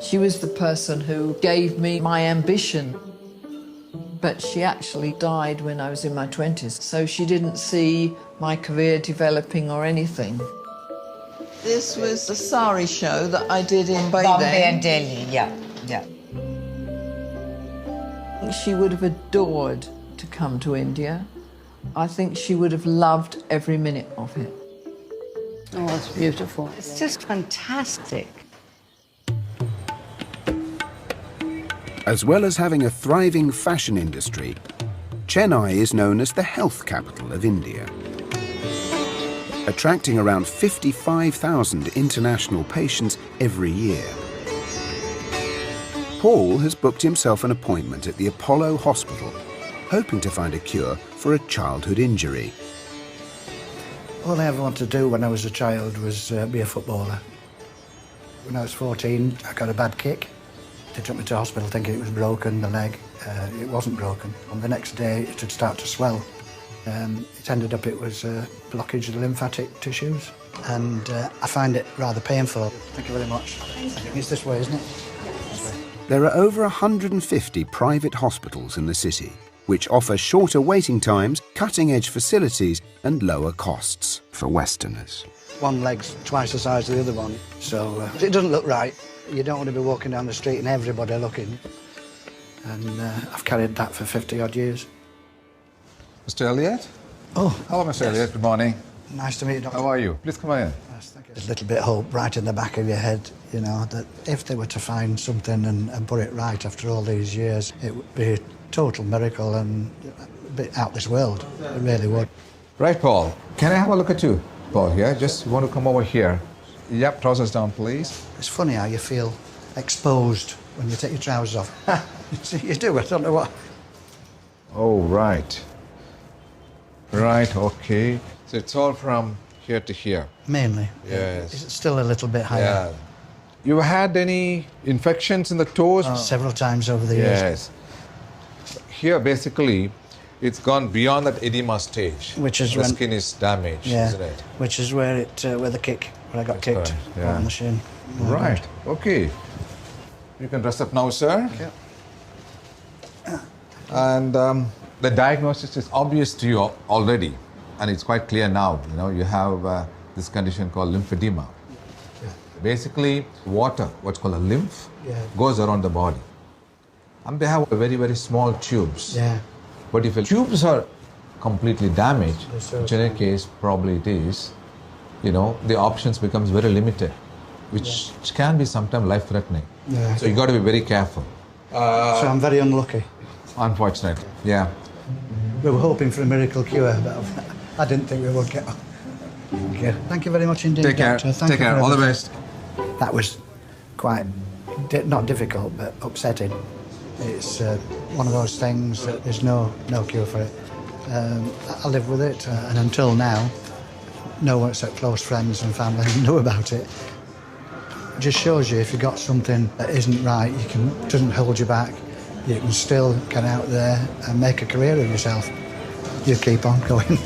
Speaker 8: She was the person who gave me my ambition. But she actually died when I was in my 20s, so she didn't see my career developing or anything.
Speaker 15: This was the sari show that I did in
Speaker 6: Bombay and Delhi, yeah.
Speaker 8: She would have adored to come to India. I think she would have loved every minute of it.
Speaker 2: Oh, it's beautiful.
Speaker 6: It's just fantastic.
Speaker 1: As well as having a thriving fashion industry, Chennai is known as the health capital of India, attracting around 55,000 international patients every year. Paul has booked himself an appointment at the Apollo Hospital, hoping to find a cure for a childhood injury.
Speaker 11: All I ever wanted to do when I was a child was be a footballer. When I was 14, I got a bad kick. They took me to hospital thinking it was broken, the leg. It wasn't broken. On the next day, it had started to swell. It ended up it was a blockage of the lymphatic tissues. And I find it rather painful. Thank you very much. It's this way, isn't it?
Speaker 1: There are over 150 private hospitals in the city, which offer shorter waiting times, cutting-edge facilities and lower costs for Westerners.
Speaker 11: One leg's twice the size of the other one, so it doesn't look right. You don't want to be walking down the street and everybody looking. And I've carried that for 50-odd years.
Speaker 7: Mr. Elliott?
Speaker 11: Oh.
Speaker 7: Hello, Mr. Elliott. Good morning.
Speaker 11: Nice to meet you, Doctor.
Speaker 7: How are you? Please come in.
Speaker 11: Yes, thank you. There's a little bit of hope right in the back of your head, you know, that if they were to find something and put it right after all these years, it would be a total miracle and a bit out this world. It really would.
Speaker 7: Right, Paul. Can I have a look at you?
Speaker 4: football here. Just want to come over here. Yep, trousers down, please.
Speaker 11: It's funny how you feel exposed when you take your trousers off. You do, I don't know what.
Speaker 4: Oh, right. Right, okay. So it's all from here to here.
Speaker 11: Mainly.
Speaker 4: Yes.
Speaker 11: It's still a little bit higher.
Speaker 4: Yeah. You had any infections in the toes?
Speaker 11: Several times over the years.
Speaker 4: Yes. Here, basically, it's gone beyond that edema stage.
Speaker 11: Which is
Speaker 4: the
Speaker 11: when
Speaker 4: skin is damaged, isn't it?
Speaker 11: Which is where the kick, where I got kicked on the shin.
Speaker 4: Right. Okay. You can dress up now, sir.
Speaker 11: Okay.
Speaker 4: And the diagnosis is obvious to you already, and it's quite clear now. You know, you have this condition called lymphedema.
Speaker 11: Yeah.
Speaker 4: Basically, water, what's called a lymph,
Speaker 11: Yeah.
Speaker 4: goes around the body. And they have very, very small tubes.
Speaker 11: Yeah.
Speaker 4: But if the tubes are completely damaged,
Speaker 11: Yes, sir.
Speaker 4: which in any case probably it is, you know, the options becomes very limited, which can be sometimes life-threatening.
Speaker 11: Yeah.
Speaker 4: So you got to be very careful.
Speaker 11: So I'm very unlucky.
Speaker 4: Unfortunately, yeah.
Speaker 11: We were hoping for a miracle cure, but I didn't think we would get on. Okay. Thank you very much indeed,
Speaker 4: Take care.
Speaker 11: Doctor. Thank
Speaker 4: Take
Speaker 11: you
Speaker 4: care.
Speaker 11: for
Speaker 4: All the
Speaker 11: everything.
Speaker 4: best.
Speaker 11: That was quite, not difficult, but upsetting. It's one of those things that there's no cure for it. I live with it, and until now, no one except close friends and family knew about it. It just shows you if you've got something that isn't right, doesn't hold you back. You can still get out there and make a career of yourself. You keep on going.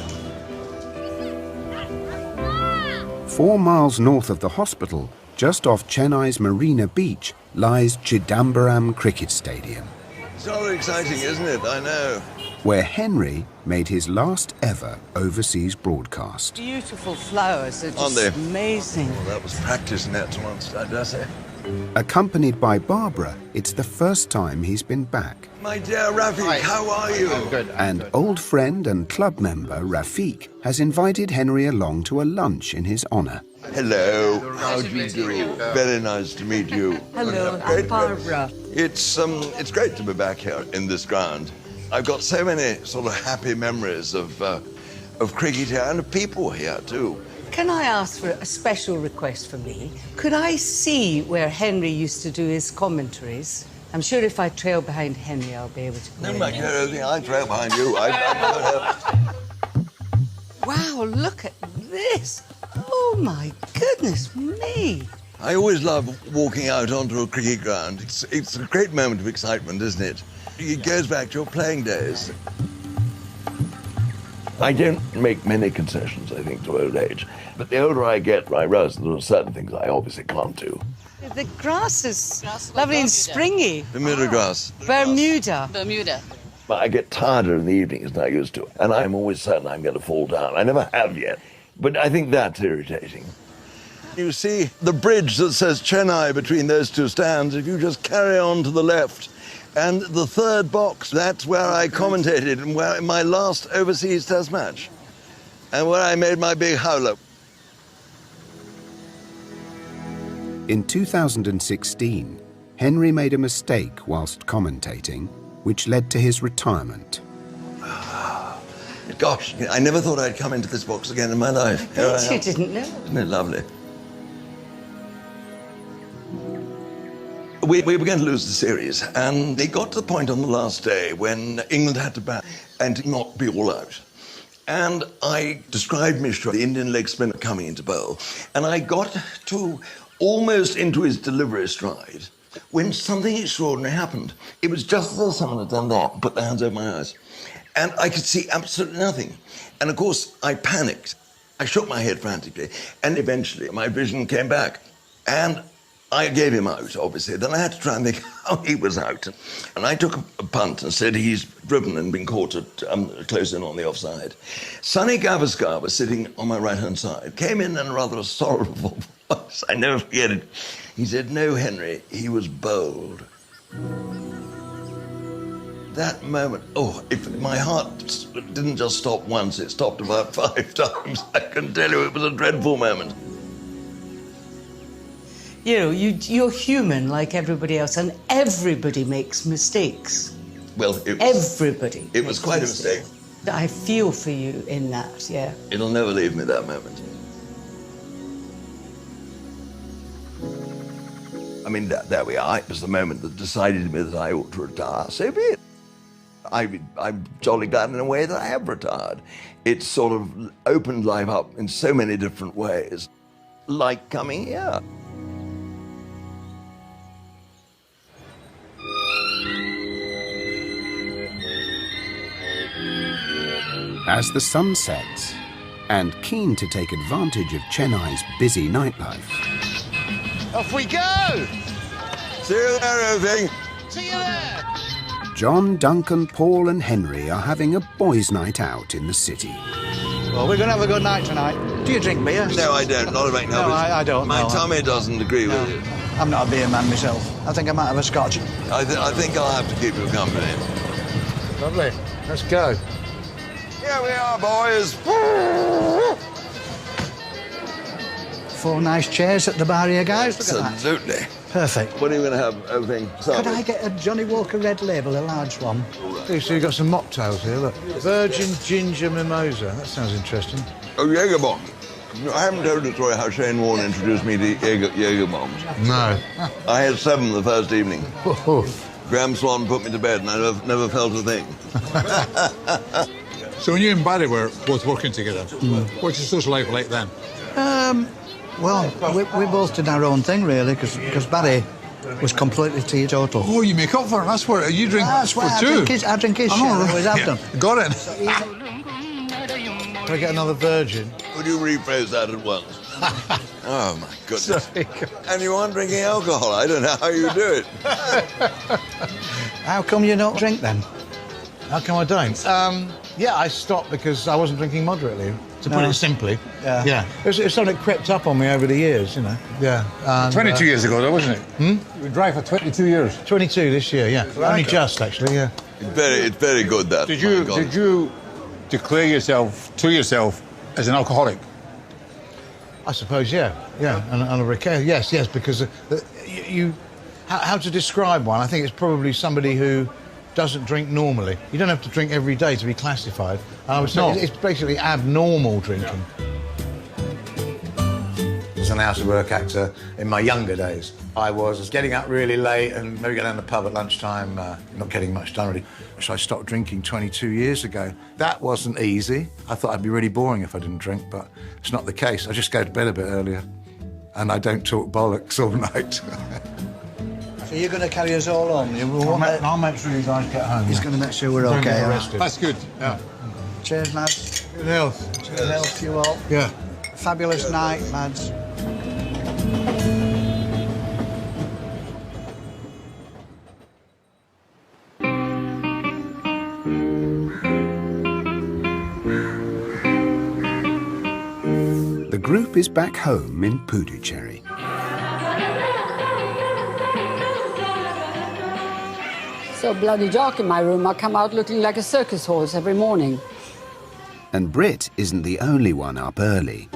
Speaker 1: 4 miles north of the hospital, just off Chennai's Marina Beach, lies Chidambaram Cricket Stadium,
Speaker 5: It's rather exciting, isn't it? I know.
Speaker 1: where Henry made his last ever overseas broadcast.
Speaker 6: Beautiful flowers, they're
Speaker 5: Aren't
Speaker 6: just
Speaker 5: they?
Speaker 6: amazing.
Speaker 5: Well, that was practice nets once, I dare say.
Speaker 1: Accompanied by Barbara, it's the first time he's been back.
Speaker 5: My dear Rafiq, how are you?
Speaker 16: Good.
Speaker 1: And old friend and club member Rafiq has invited Henry along to a lunch in his honour.
Speaker 5: Hello, how do you do? Very nice to meet you.
Speaker 6: Hello, I'm Barbara.
Speaker 5: It's great to be back here in this ground. I've got so many sort of happy memories of cricket here and of people here too.
Speaker 6: Can I ask for a special request for me? Could I see where Henry used to do his commentaries? I'm sure if I trail behind Henry, I'll be able to go
Speaker 5: No,
Speaker 6: in
Speaker 5: my
Speaker 6: there.
Speaker 5: dear, everything I trail behind you.
Speaker 6: Wow, look at this. Oh, my goodness me.
Speaker 5: I always love walking out onto a cricket ground. It's a great moment of excitement, isn't it? It goes back to your playing days. I don't make many concessions, I think, to old age. But the older I get, I realise there are certain things I obviously can't do.
Speaker 6: The grass is lovely and springy.
Speaker 5: Bermuda grass.
Speaker 6: Bermuda.
Speaker 5: But I get tireder in the evenings than I used to. And I'm always certain I'm going to fall down. I never have yet. But I think that's irritating. You see the bridge that says Chennai between those two stands, if you just carry on to the left. And the third box, that's where I commentated in my last overseas test match. And where I made my big howler.
Speaker 1: In 2016, Henry made a mistake whilst commentating, which led to his retirement.
Speaker 5: Gosh, I never thought I'd come into this box again in my life.
Speaker 6: I bet you didn't know.
Speaker 5: Isn't it lovely? We were going to lose the series, and it got to the point on the last day when England had to bat and not be all out. And I described Mishra, the Indian leg spinner, coming into bowl, and I got to almost into his delivery stride when something extraordinary happened. It was just as though someone had done that, put their hands over my eyes. And I could see absolutely nothing. And of course, I panicked. I shook my head frantically, and eventually my vision came back. And I gave him out, obviously. Then I had to try and think how he was out. And I took a punt and said he's driven and been caught at close in on the offside. Sonny Gavaskar was sitting on my right-hand side, came in rather a sorrowful voice. I never forget it. He said, "No, Henry, he was bowled." That moment, if my heart didn't just stop once, it stopped about 5 times. I can tell you it was a dreadful moment.
Speaker 6: You know, you're human like everybody else, and everybody makes mistakes.
Speaker 5: Well,
Speaker 6: Everybody.
Speaker 5: It was quite a mistake.
Speaker 6: I feel for you in that, yeah.
Speaker 5: It'll never leave me, that moment. I mean, there we are. It was the moment that decided to me that I ought to retire. So be it. I'm jolly glad in a way that I have retired. It's sort of opened life up in so many different ways, like coming here.
Speaker 1: As the sun sets, and keen to take advantage of Chennai's busy nightlife,
Speaker 4: Off we go!
Speaker 5: See you there, everything.
Speaker 4: See you there!
Speaker 1: John, Duncan, Paul and Henry are having a boys' night out in the city.
Speaker 11: Well, we're going to have a good night tonight. Do you drink beer?
Speaker 5: No, I don't. Not about
Speaker 11: No, I don't.
Speaker 5: My
Speaker 11: no.
Speaker 5: tummy doesn't agree with you.
Speaker 11: I'm not a beer man myself. I think I might have a scotch.
Speaker 5: I think I'll have to keep you company.
Speaker 4: Lovely. Let's go.
Speaker 5: Here we are, boys.
Speaker 11: 4 nice chairs at the bar here, guys. Look at
Speaker 5: Absolutely.
Speaker 11: that. Perfect.
Speaker 5: What are you going to have, everything?
Speaker 11: Could I get a Johnny Walker Red Label, a large one?
Speaker 4: So you've got some mocktails here, look. Virgin Ginger Mimosa. That sounds interesting.
Speaker 5: Oh, Jaeger bomb. I haven't told the story how Shane Warne introduced me to Jaeger bombs.
Speaker 4: No.
Speaker 5: I had 7 the first evening. Graham Swan put me to bed and I never felt a thing.
Speaker 7: So when you and Barry were both working together, what's your social life like then?
Speaker 11: Well, we both did our own thing, really, because Barry was completely teetotal.
Speaker 7: Oh, you make up for it. That's what you drink
Speaker 11: That's
Speaker 7: for
Speaker 11: why I
Speaker 7: two.
Speaker 11: I drink his shit. I always have done.
Speaker 7: Got it.
Speaker 4: Can I get another virgin?
Speaker 5: Would you rephrase that at once? Oh, my goodness.
Speaker 4: Sorry.
Speaker 5: And you aren't drinking alcohol. I don't know how you do it.
Speaker 11: How come you don't drink, then?
Speaker 4: How come I don't? Yeah, I stopped because I wasn't drinking moderately, to put
Speaker 11: No.
Speaker 4: it simply.
Speaker 11: Yeah.
Speaker 4: It's something that crept up on me over the years, you know. Yeah. And,
Speaker 7: 22 years ago, though, wasn't it? You were dry for 22 years.
Speaker 4: 22 this year, yeah. Only just, actually, yeah.
Speaker 5: It's very good, that.
Speaker 7: Did
Speaker 5: my God.
Speaker 7: you declare yourself to yourself as an alcoholic?
Speaker 4: I suppose, yeah. Yeah, and on a recur, yes, because how to describe one? I think it's probably somebody who doesn't drink normally. You don't have to drink every day to be classified. And I would say it's basically abnormal drinking. As an out-of-work actor in my younger days, I was getting up really late and maybe going down the pub at lunchtime, not getting much done really. So I stopped drinking 22 years ago. That wasn't easy. I thought I'd be really boring if I didn't drink, but it's not the case. I just go to bed a bit earlier and I don't talk bollocks all night.
Speaker 11: So you're going to carry us all home?
Speaker 4: I'll make sure you guys get home.
Speaker 11: He's going to make sure we're
Speaker 4: Don't
Speaker 11: OK.
Speaker 4: get
Speaker 11: yeah?
Speaker 4: arrested.
Speaker 7: That's good. Yeah.
Speaker 11: Cheers, lads.
Speaker 4: Good health.
Speaker 11: Good health to you all.
Speaker 4: Yeah.
Speaker 11: Fabulous night, lads.
Speaker 1: The group is back home in Puducherry.
Speaker 2: So bloody dark in my room. I come out looking like a circus horse every morning.
Speaker 1: And Britt isn't the only one up early.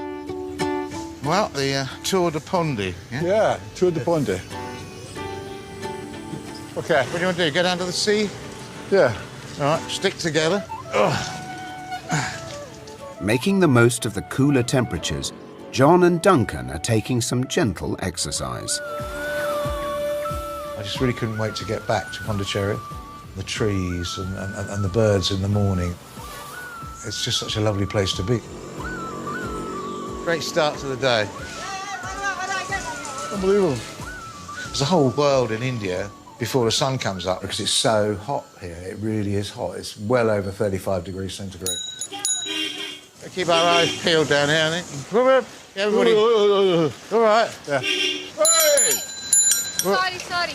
Speaker 4: Well, the Tour de Pondy.
Speaker 7: Yeah, Tour de Pondy. Okay.
Speaker 4: What do you want to do? Go down to the sea?
Speaker 7: Yeah.
Speaker 4: All right, stick together.
Speaker 1: Making the most of the cooler temperatures, John and Duncan are taking some gentle exercise.
Speaker 4: I just really couldn't wait to get back to Pondicherry. The trees and the birds in the morning. It's just such a lovely place to be. Great start to the day. Unbelievable. There's a whole world in India before the sun comes up because it's so hot here. It really is hot. It's well over 35 degrees centigrade. We keep our eyes peeled down here, I think. Everybody. All right. Yeah.
Speaker 7: Hey!
Speaker 9: Sorry.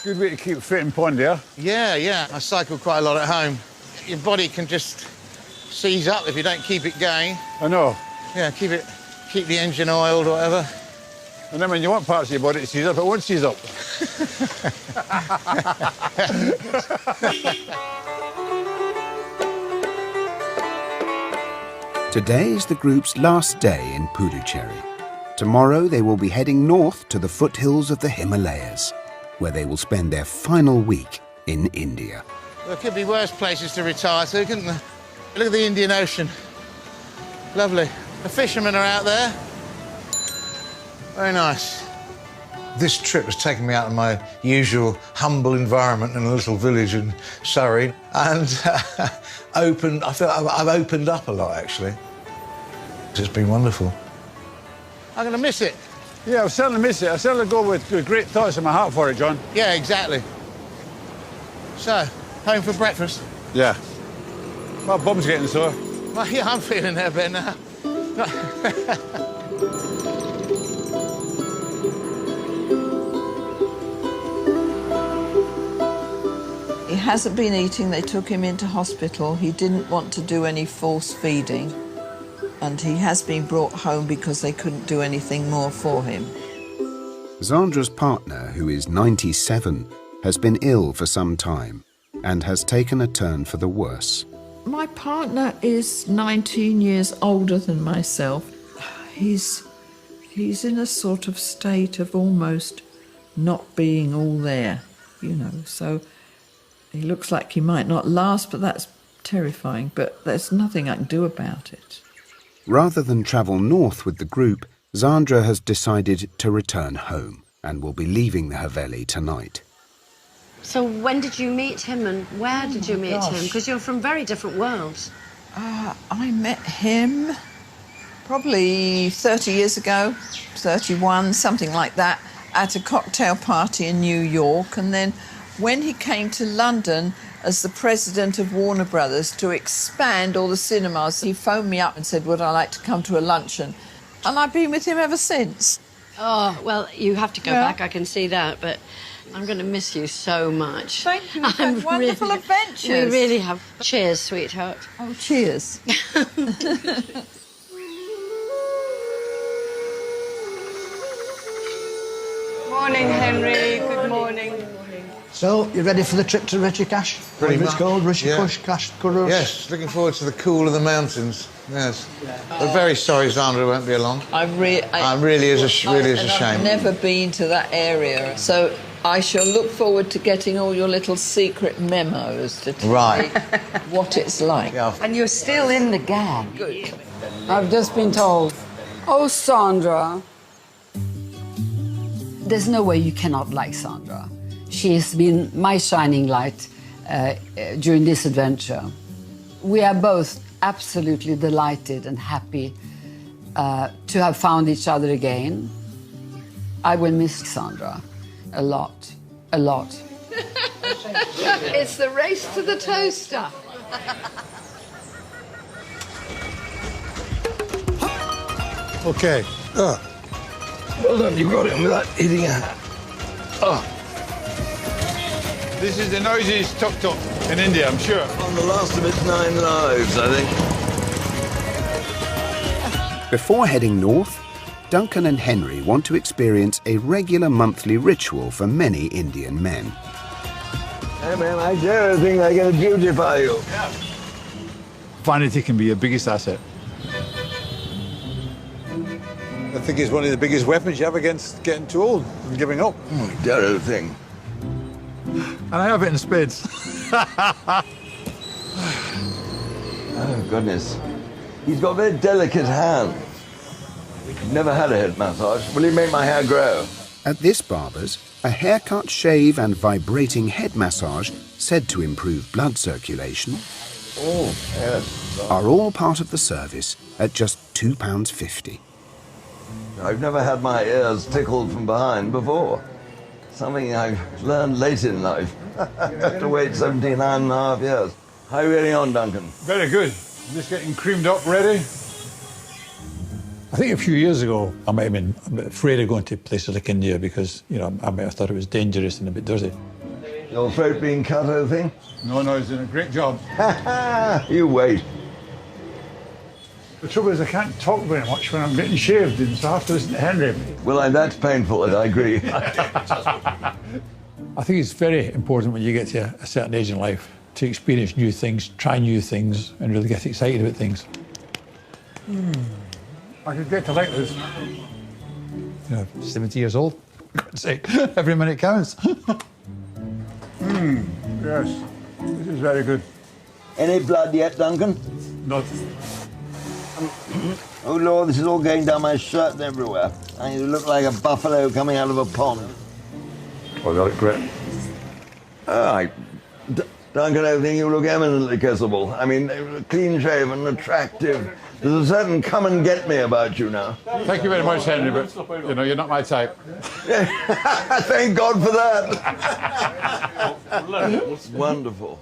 Speaker 7: Good way to keep fit and pond, yeah?
Speaker 4: Yeah. I cycle quite a lot at home. Your body can just seize up if you don't keep it going.
Speaker 7: I know.
Speaker 4: Yeah, keep the engine oiled or whatever.
Speaker 7: And then when you want parts of your body to seize up, it won't seize up.
Speaker 1: Today is the group's last day in Puducherry. Tomorrow they will be heading north to the foothills of the Himalayas, where they will spend their final week in India.
Speaker 4: There could be worse places to retire to, couldn't there? Look at the Indian Ocean. Lovely. The fishermen are out there. Very nice. This trip has taken me out of my usual humble environment in a little village in Surrey and I feel I've opened up a lot, actually. It's been wonderful.
Speaker 7: I'm going to miss it. Yeah, I'll certainly miss it. I'll certainly go with great thoughts in my heart for it, John.
Speaker 4: Yeah, exactly. So, home for breakfast?
Speaker 7: Yeah. My bum's getting sore.
Speaker 4: Well, yeah, I'm feeling it a bit now.
Speaker 15: He hasn't been eating. They took him into hospital. He didn't want to do any force feeding. And he has been brought home because they couldn't do anything more for him.
Speaker 1: Zandra's partner, who is 97, has been ill for some time and has taken a turn for the worse.
Speaker 8: My partner is 19 years older than myself. He's in a sort of state of almost not being all there, you know, so he looks like he might not last, but that's terrifying, but there's nothing I can do about it.
Speaker 1: Rather than travel north with the group, Zandra has decided to return home and will be leaving the Haveli tonight.
Speaker 3: So when did you meet him and where did you meet him? Because you're from very different worlds.
Speaker 15: I met him probably 30 years ago, 31, something like that, at a cocktail party in New York. And then when he came to London as the president of Warner Brothers to expand all the cinemas, he phoned me up and said, would I like to come to a luncheon? And I've been with him ever since.
Speaker 3: Oh, well, you have to go back, I can see that, but I'm going to miss you so much.
Speaker 15: Thank you. We've had wonderful adventures.
Speaker 3: We really have. Cheers, sweetheart.
Speaker 15: Oh, cheers.
Speaker 2: Morning, Henry. Good morning.
Speaker 11: So, you ready for the trip to Rishikesh?
Speaker 4: Pretty
Speaker 11: Whatever
Speaker 4: much.
Speaker 11: it's called, Rishikesh, Kash, Kurus?
Speaker 4: Yes, looking forward to the cool of the mountains. Yes. We're very sorry Zandra won't be along.
Speaker 15: It
Speaker 4: really is a shame.
Speaker 15: I've never been to that area, so I shall look forward to getting all your little secret memos to tell me what it's like.
Speaker 4: Yeah.
Speaker 2: And you're still in the gang. Good. I've just been told. Oh, Zandra. There's no way you cannot like Zandra. She has been my shining light during this adventure. We are both absolutely delighted and happy to have found each other again. I will miss Zandra a lot, a lot. It's the race to the toaster.
Speaker 7: Okay.
Speaker 5: Well done, you got it without hitting a hat.
Speaker 7: This is the noisiest tuk-tuk in India, I'm sure.
Speaker 5: On the last of its 9 lives, I think.
Speaker 1: Before heading north, Duncan and Henry want to experience a regular monthly ritual for many Indian men.
Speaker 5: Hey man, I dare think I can beautify you.
Speaker 7: Yeah. Vanity can be your biggest asset. I think it's one of the biggest weapons you have against getting too old and giving up.
Speaker 5: Darrow thing.
Speaker 7: And I have it in spades.
Speaker 5: Oh, goodness. He's got very delicate hands. Never had a head massage. Will he make my hair grow?
Speaker 1: At this barber's, a haircut, shave and vibrating head massage, said to improve blood circulation, are all part of the service at just £2.50.
Speaker 5: I've never had my ears tickled from behind before. Something I've learned late in life. I have to wait 79.5 years. How are you getting on, Duncan?
Speaker 7: Very good. Just getting creamed up, ready. I think a few years ago, I might have been a bit afraid of going to places like India because, you know, I might have thought it was dangerous and a bit dirty.
Speaker 5: Your throat being cut, I think?
Speaker 7: No, he's doing a great job.
Speaker 5: You wait.
Speaker 7: The trouble is I can't talk very much when I'm getting shaved, and so I have to listen to Henry.
Speaker 5: Well, that's painful, I agree.
Speaker 7: I think it's very important when you get to a certain age in life to experience new things, try new things, and really get excited about things. I could get to like this. You know, 70 years old, for God's sake, every minute counts. Yes, this is very good.
Speaker 5: Any blood yet, Duncan?
Speaker 7: Not.
Speaker 5: Oh, Lord, this is all going down my shirt and everywhere. I look like a buffalo coming out of a pond.
Speaker 7: Oh, you look great.
Speaker 5: Duncan, I think you look eminently kissable. I mean, clean-shaven, attractive. There's a certain come-and-get-me about you now.
Speaker 7: Thank you very much, Henry, but, you know, you're not my type.
Speaker 5: Thank God for that. It's wonderful.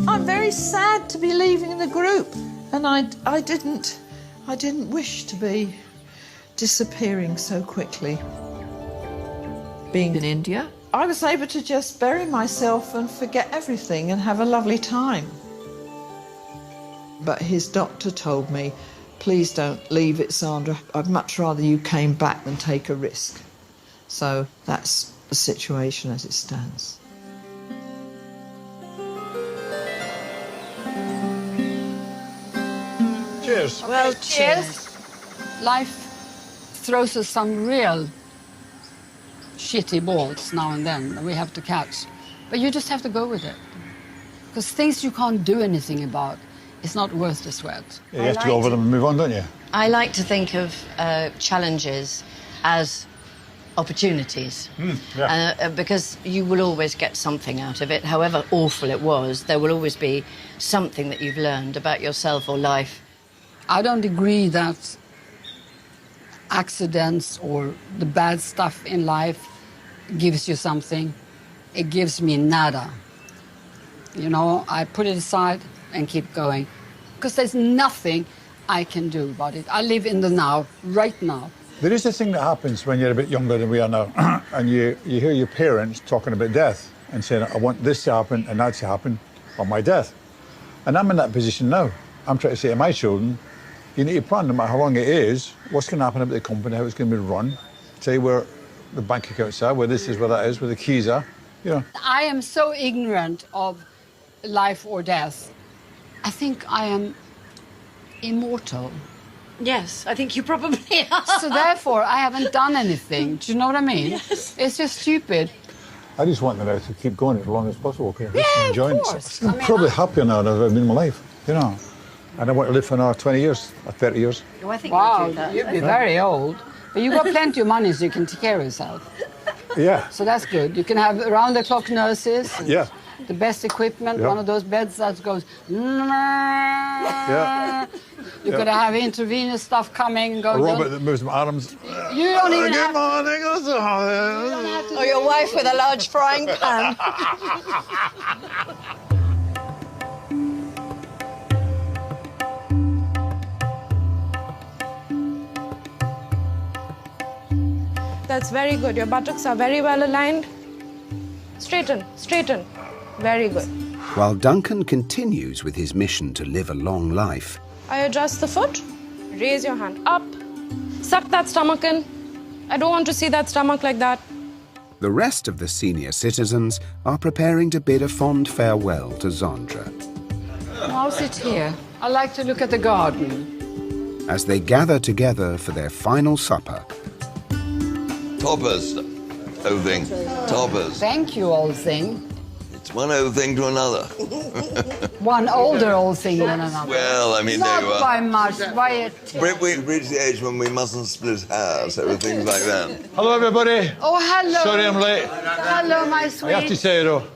Speaker 8: I'm very sad to be leaving the group, and I didn't wish to be disappearing so quickly. Being in India, I was able to just bury myself and forget everything and have a lovely time. But his doctor told me, please don't leave it, Zandra. I'd much rather you came back than take a risk. So that's the situation as it stands.
Speaker 7: Cheers.
Speaker 2: Well, cheers. Life throws us some real shitty balls now and then that we have to catch. But you just have to go with it. Because things you can't do anything about, it's not worth the sweat.
Speaker 7: Yeah, you have to go over them and move on, don't you?
Speaker 3: I like to think of challenges as opportunities. Because you will always get something out of it. However awful it was, there will always be something that you've learned about yourself or life.
Speaker 2: I don't agree that accidents or the bad stuff in life gives you something. It gives me nada. You know, I put it aside and keep going. Because there's nothing I can do about it. I live in the now, right now.
Speaker 7: There is a thing that happens when you're a bit younger than we are now, and you hear your parents talking about death and saying, I want this to happen and that to happen on my death. And I'm in that position now. I'm trying to say to my children, you need to plan, no matter how long it is, what's going to happen about the company, how it's going to be run, say where the bank accounts are, where this is, where that is, where the keys are, you know.
Speaker 2: I am so ignorant of life or death. I think I am immortal.
Speaker 3: Yes, I think you probably are.
Speaker 2: So therefore, I haven't done anything. Do you know what I mean? Yes. It's just stupid.
Speaker 7: I just want them out to keep going as long as possible.
Speaker 2: Yeah,
Speaker 7: enjoying
Speaker 2: of course.
Speaker 7: I'm probably happier now than I've ever been in my life, you know. And I want to live for another 20 years, or 30 years.
Speaker 3: Oh, I think
Speaker 2: wow,
Speaker 3: you'll do that.
Speaker 2: You'll be very old. But you've got plenty of money so you can take care of yourself.
Speaker 7: Yeah.
Speaker 2: So that's good. You can have round-the-clock nurses.
Speaker 7: Yeah.
Speaker 2: The best equipment,
Speaker 7: Yeah.
Speaker 2: one of those beds that goes...
Speaker 7: Yeah.
Speaker 2: You're going to have intravenous stuff coming and going...
Speaker 7: A robot that moves my arms.
Speaker 2: You don't even
Speaker 7: Good
Speaker 2: have...
Speaker 7: morning.
Speaker 14: Or your wife with a large frying pan.
Speaker 16: That's very good. Your buttocks are very well aligned. Straighten, straighten. Very good.
Speaker 1: While Duncan continues with his mission to live a long life,
Speaker 16: I adjust the foot. Raise your hand up. Suck that stomach in. I don't want to see that stomach like that.
Speaker 1: the rest of the senior citizens are preparing to bid a fond farewell to Zandra.
Speaker 2: I'll sit here. I like to look at the garden.
Speaker 1: As they gather together for their final supper.
Speaker 5: Toppers, old thing. Toppers.
Speaker 2: Thank you, old thing.
Speaker 5: It's one old thing to another.
Speaker 2: One older old thing than another.
Speaker 5: Well, I mean,
Speaker 2: not
Speaker 5: they were...
Speaker 2: by much, by a
Speaker 5: Britt, we reached the age when we mustn't split hairs, so things like that.
Speaker 7: Hello, everybody.
Speaker 2: Oh, hello.
Speaker 7: Sorry I'm late.
Speaker 2: Hello, my sweet.
Speaker 7: I have to say, though,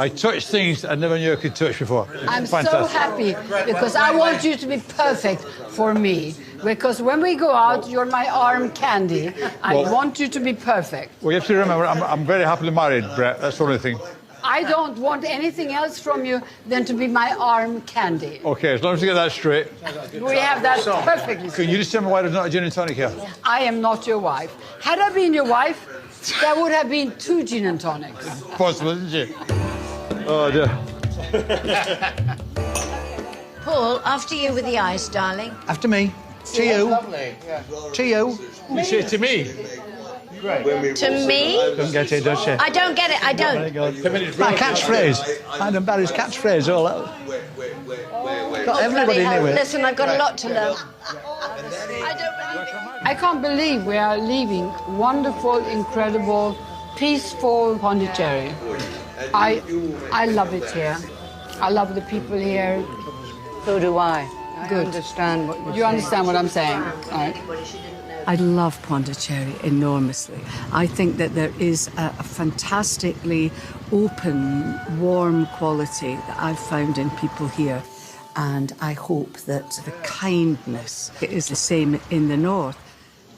Speaker 7: I touched things I never knew I could touch before.
Speaker 2: I'm
Speaker 7: Fantastic.
Speaker 2: so happy because I want you to be perfect for me. Because when we go out, you're my arm candy. I
Speaker 7: Well-
Speaker 2: want you to be perfect.
Speaker 7: Well, you have to remember, I'm very happily married, Brett. That's the only thing.
Speaker 2: I don't want anything else from you than to be my arm candy.
Speaker 7: Okay, as long as you get that straight.
Speaker 2: We have that perfectly.
Speaker 7: Can you just tell me why there's not a gin and tonic here?
Speaker 2: I am not your wife. Had I been your wife, there would have been 2 gin and tonics.
Speaker 7: Possible, isn't it? Oh, dear.
Speaker 3: Paul, after you with the ice, darling.
Speaker 11: After me. To you.
Speaker 10: Lovely.
Speaker 11: To you.
Speaker 7: You say to me?
Speaker 3: To me?
Speaker 11: Don't get it, does she?
Speaker 3: I don't get it, I don't.
Speaker 11: My catchphrase. Adam Barry's catchphrase, all that. Got everybody
Speaker 3: Bloody hell.
Speaker 11: into it.
Speaker 3: Listen, I've got a lot to learn.
Speaker 2: I can't believe we are leaving wonderful, incredible peaceful Pondicherry. I love it here. I love the people here.
Speaker 6: So do I.
Speaker 2: Good.
Speaker 6: I understand what you're saying.
Speaker 2: You understand what I'm saying, right?
Speaker 6: I love Pondicherry enormously. I think that there is a fantastically open, warm quality that I've found in people here. And I hope that the kindness is the same in the north.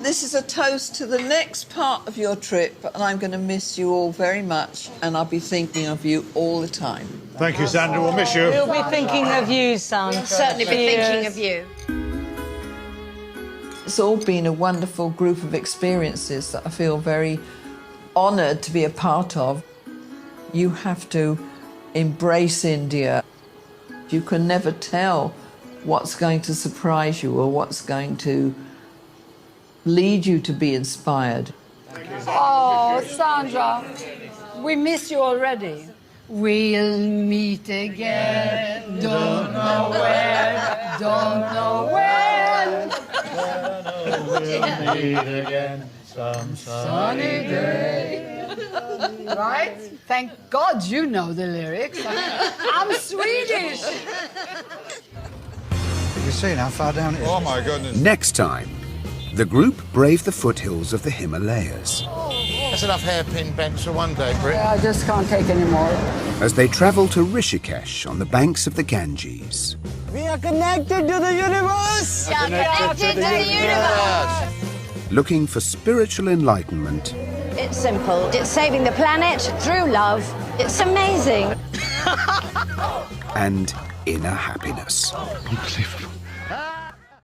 Speaker 15: This is a toast to the next part of your trip, and I'm going to miss you all very much, and I'll be thinking of you all the time.
Speaker 7: Thank you, Zandra. We'll miss you.
Speaker 6: We'll be thinking of you, Sandra.
Speaker 14: Certainly be thinking of you.
Speaker 15: It's all been a wonderful group of experiences that I feel very honoured to be a part of. You have to embrace India. You can never tell what's going to surprise you or what's going to lead you to be inspired.
Speaker 2: Oh, Sandra, we miss you already. We'll meet again, don't know where, don't know when.
Speaker 7: We'll meet again some sunny day.
Speaker 2: Right? Thank God you know the lyrics. I'm Swedish.
Speaker 11: You've seen how far down it is.
Speaker 7: Oh, my goodness.
Speaker 1: Next time, the group brave the foothills of the Himalayas.
Speaker 4: That's enough hairpin bends for one day, Britt.
Speaker 2: I just can't take any more.
Speaker 1: As they travel to Rishikesh on the banks of the Ganges.
Speaker 12: We are connected to the universe!
Speaker 14: We are connected to the universe!
Speaker 1: Looking for spiritual enlightenment.
Speaker 3: It's simple. It's saving the planet through love. It's amazing.
Speaker 1: And inner happiness.
Speaker 11: Unbelievable.